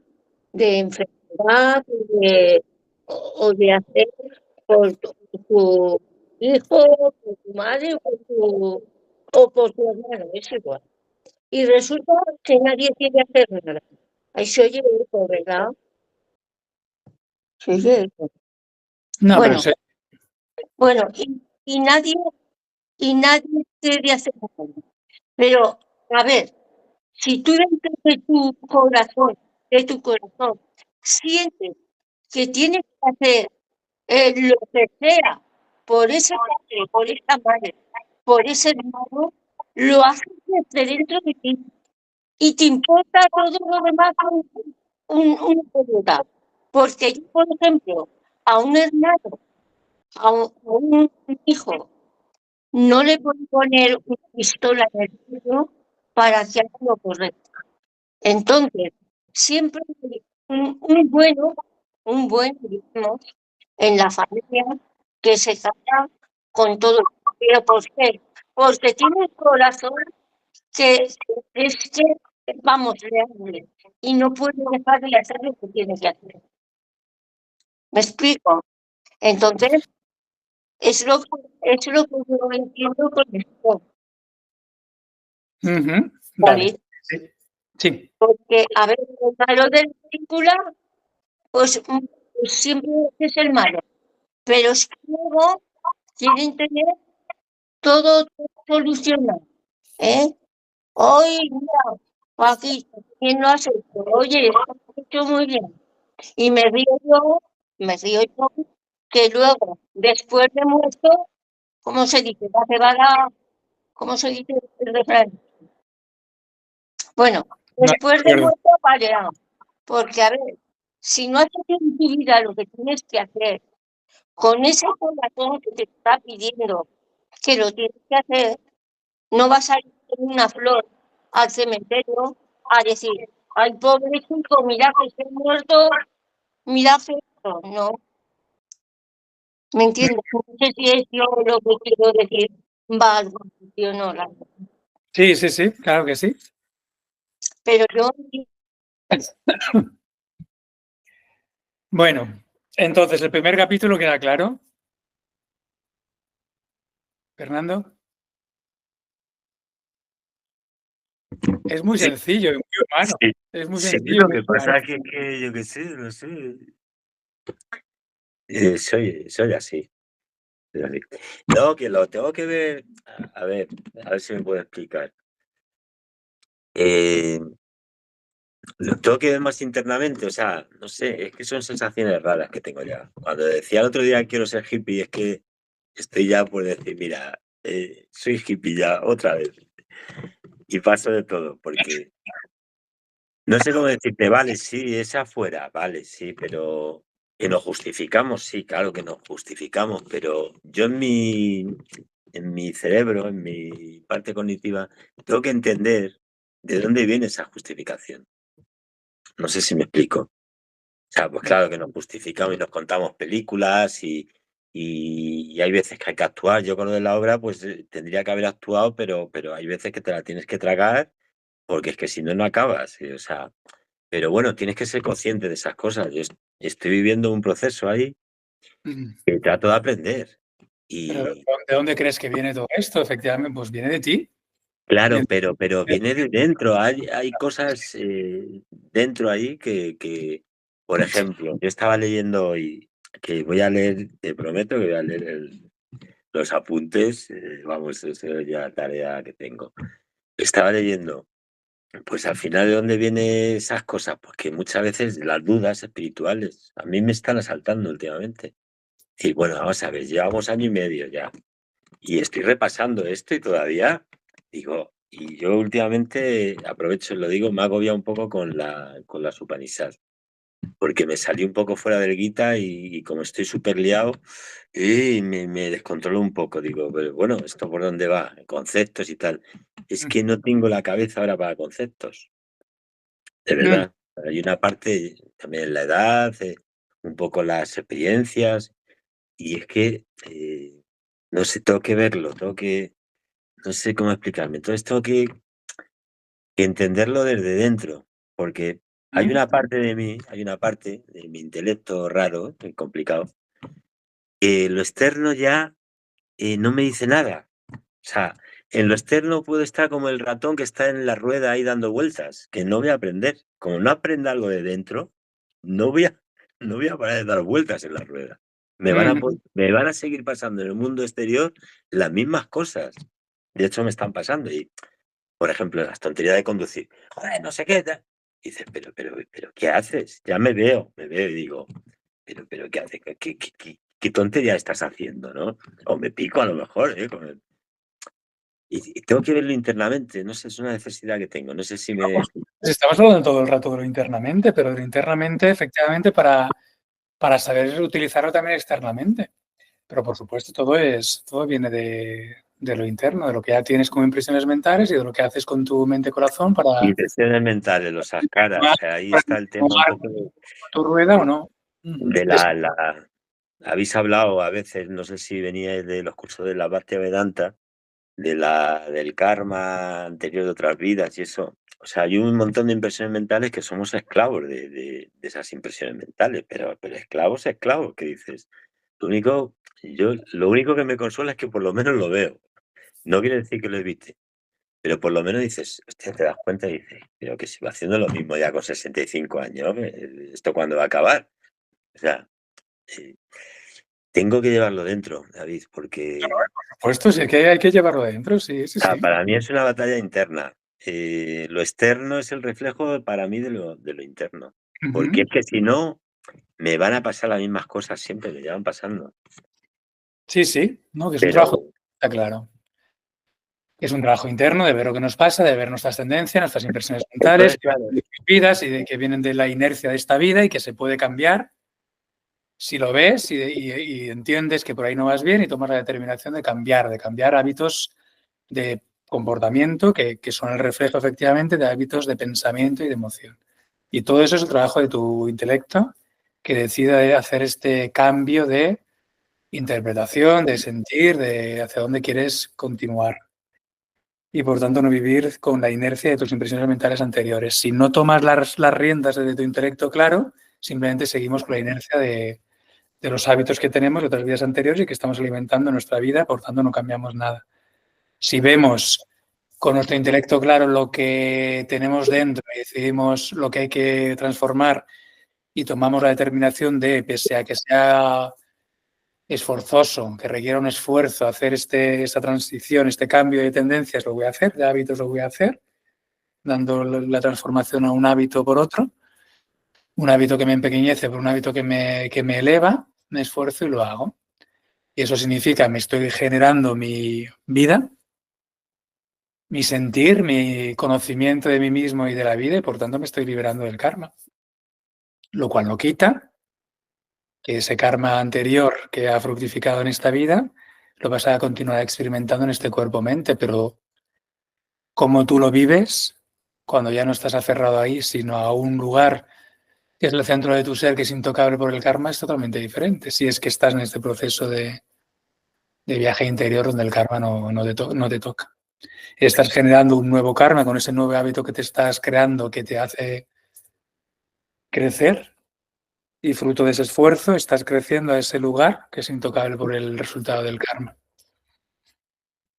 de enfermedad o de hacer por tu hijo, por tu madre o por tu hermano, es igual. Y resulta que nadie quiere hacer nada. Ahí se oye eso, ¿verdad? Se oye eso.
No,
Bueno,
pero
bueno, y nadie quiere hacer nada. Pero, a ver, si tú dentro de tu corazón, sientes que tienes que hacer lo que sea por ese padre, por esa madre, por ese hermano, lo haces desde dentro de ti. Y te importa todo lo demás una pelota. Porque yo, por ejemplo, a un hermano, a un hijo, no le puedo poner una pistola en el cuello para que haga lo correcto. Entonces, siempre hay un bueno, digamos, en la familia que se casa con todo. ¿Pero por qué? Porque tiene el corazón que es que, vamos, real, y no puede dejar de hacer lo que tiene que hacer. ¿Me explico? Entonces, es lo que yo entiendo con esto,
Ujú,
David.
vale. Sí. Sí.
Porque, a ver, el malo de la película, pues siempre es el malo. Pero es que luego quieren tener todo solucionado. Hoy, mira, aquí, ¿quién lo has hecho? Oye, lo has hecho muy bien. Y me río yo, que luego, después de muerto, ¿cómo se dice? La cebada, ¿cómo se dice el refrán? Bueno,
No
después de
recuerdo.
muerto, apaleado. Porque, a ver, si no haces en tu vida lo que tienes que hacer, con ese corazón que te está pidiendo que lo tienes que hacer, no vas a ir con una flor al cementerio a decir, ay, pobre chico, mira que estoy muerto, mira feo. No, ¿me entiendes? No sé si es yo lo que quiero decir, va algo o no,
Sí, sí, sí, claro que sí.
pero yo
Bueno, entonces el primer capítulo queda claro. Fernando. Es muy
Sí,
sencillo y muy humano.
sí,
Es muy
sí,
sencillo y
lo
muy
que pasa
humano.
es que yo qué sé, no sé. Soy así. soy así. No, que lo tengo que ver. A ver si me puedo explicar. Eh, lo tengo que ver más internamente, o sea, no sé, es que son sensaciones raras que tengo ya. Cuando decía el otro día quiero ser hippie, es que estoy ya por decir, mira, soy hippie ya otra vez. Y paso de todo, porque no sé cómo decirte, vale, sí, es afuera, vale, sí, pero que nos justificamos, sí, claro que nos justificamos, pero yo en mi cerebro, en mi parte cognitiva, tengo que entender de dónde viene esa justificación. No sé si me explico. O sea, pues claro que nos justificamos y nos contamos películas y hay veces que hay que actuar. Yo con lo de la obra, pues tendría que haber actuado, pero hay veces que te la tienes que tragar porque es que si no, no acabas. O sea, pero bueno, tienes que ser consciente de esas cosas. Yo estoy viviendo un proceso ahí que trato de aprender.
Pero
Y
¿de dónde crees que viene todo esto? Efectivamente, pues viene de ti.
claro,
Viene-
pero viene de dentro. Hay cosas dentro ahí por ejemplo, yo estaba leyendo hoy, que voy a leer, te prometo que voy a leer los apuntes, vamos, eso es ya tarea que tengo. Estaba leyendo, pues al final de dónde vienen esas cosas, pues que muchas veces las dudas espirituales a mí me están asaltando últimamente. Y bueno, vamos a ver, llevamos año y medio ya y estoy repasando esto y todavía digo, y yo últimamente aprovecho, lo digo, me ha agobiado un poco con las Upanishads, porque me salí un poco fuera del Gita y como estoy súper liado, me descontrolo un poco. Digo, pero bueno, ¿esto por dónde va? Conceptos y tal. Es que no tengo la cabeza ahora para conceptos, de
Mm,
verdad. Hay una parte, también la edad, un poco las experiencias, y es que, no sé, tengo que verlo, no sé cómo explicarme. Entonces tengo que entenderlo desde dentro, porque hay
mm,
una parte de mí, hay una parte de mi intelecto raro, complicado, que lo externo ya no me dice nada. O sea, en lo externo puedo estar como el ratón que está en la rueda ahí dando vueltas, que no voy a aprender. Como no aprenda algo de dentro, no voy a, no voy a parar de dar vueltas en la rueda.
mm.
Me van a seguir pasando en el mundo exterior las mismas cosas. De hecho, me están pasando. Y por ejemplo, las tonterías de conducir. Joder, no sé qué. Tal. Y dices, pero, ¿qué haces? Ya me veo y digo, pero, ¿qué haces? ¿Qué tontería estás haciendo, no? O me pico a lo mejor, ¿eh? Y tengo que verlo internamente, no sé, es una necesidad que tengo, no sé si me...
Pues estamos hablando todo el rato de lo internamente, pero de lo internamente, efectivamente, para saber utilizarlo también externamente. Pero por supuesto, todo viene de lo interno, de lo que ya tienes como impresiones mentales y de lo que haces con tu mente-corazón para
Intenciones mentales, los ascaras, o sea, ahí está el tema un
jugar
poco
tu rueda o no.
de habéis hablado a veces, no sé si veníais de los cursos de la Bhakti Vedanta, del karma anterior de otras vidas y eso. O sea, hay un montón de impresiones mentales que somos esclavos de esas impresiones mentales, pero esclavos, ¿qué dices? Lo único que me consuela es que por lo menos lo veo. No quiere decir que lo evite, pero por lo menos dices, hostia, te das cuenta y dices, pero que si va haciendo lo mismo ya con 65 años, ¿esto cuándo va a acabar? O sea, tengo que llevarlo dentro, David, porque
Por supuesto, sí, que hay que llevarlo dentro, sí, sí, sí.
para mí es una batalla interna. Lo externo es el reflejo para mí de lo interno. Porque es que si no, me van a pasar las mismas cosas siempre, me llevan pasando.
Sí, sí, no, que es un
Pero
trabajo, está claro. Es un trabajo interno de ver lo que nos pasa, de ver nuestras tendencias, nuestras impresiones mentales, que vienen de nuestras vidas y de que vienen de la inercia de esta vida y que se puede cambiar si lo ves y entiendes que por ahí no vas bien y tomas la determinación de cambiar hábitos de comportamiento que son el reflejo efectivamente de hábitos de pensamiento y de emoción. Y todo eso es el trabajo de tu intelecto que decide hacer este cambio de interpretación, de sentir, de hacia dónde quieres continuar. Y por tanto no vivir con la inercia de tus impresiones mentales anteriores. Si no tomas las riendas de tu intelecto claro, simplemente seguimos con la inercia de los hábitos que tenemos de otras vidas anteriores y que estamos alimentando en nuestra vida, por tanto no cambiamos nada. Si vemos con nuestro intelecto claro lo que tenemos dentro y decidimos lo que hay que transformar y tomamos la determinación de, pese a que sea esforzoso, que requiera un esfuerzo hacer esta transición, este cambio de tendencias, lo voy a hacer, de hábitos lo voy a hacer, dando la transformación a un hábito por otro, un hábito que me empequeñece por un hábito que me eleva, me esfuerzo y lo hago. Y eso significa me estoy generando mi vida, mi sentir, mi conocimiento de mí mismo y de la vida y por tanto me estoy liberando del karma. Lo cual no quita que ese karma anterior que ha fructificado en esta vida lo vas a continuar experimentando en este cuerpo-mente, pero cómo tú lo vives cuando ya no estás aferrado ahí, sino a un lugar que es el centro de tu ser, que es intocable por el karma, es totalmente diferente. Si es que estás en este proceso de viaje interior donde el karma no te toca. Estás generando un nuevo karma con ese nuevo hábito que te estás creando, que te hace crecer, y fruto de ese esfuerzo estás creciendo a ese lugar que es intocable por el resultado del karma.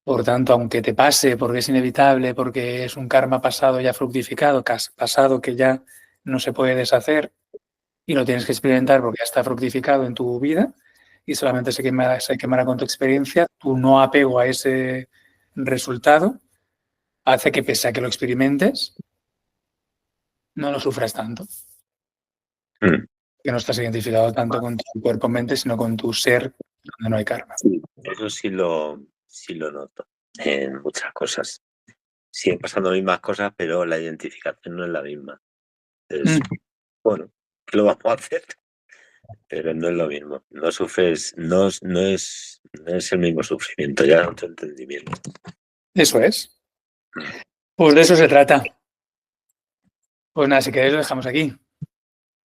Por tanto, aunque te pase, porque es inevitable, porque es un karma pasado ya fructificado, pasado que ya no se puede deshacer y lo tienes que experimentar porque ya está fructificado en tu vida y solamente se quemará con tu experiencia, tu no apego a ese resultado hace que pese a que lo experimentes, no lo sufras tanto. Que no estás identificado tanto con tu cuerpo-mente, sino con tu ser, donde no hay karma.
Sí, eso sí lo noto en muchas cosas. Siguen pasando las mismas cosas, pero la identificación no es la misma. Entonces, bueno, ¿qué lo vamos a hacer? Pero no es lo mismo. No sufres, no es el mismo sufrimiento, ya es otro entendimiento.
Eso es. Pues de eso se trata. Pues nada, si queréis lo dejamos aquí.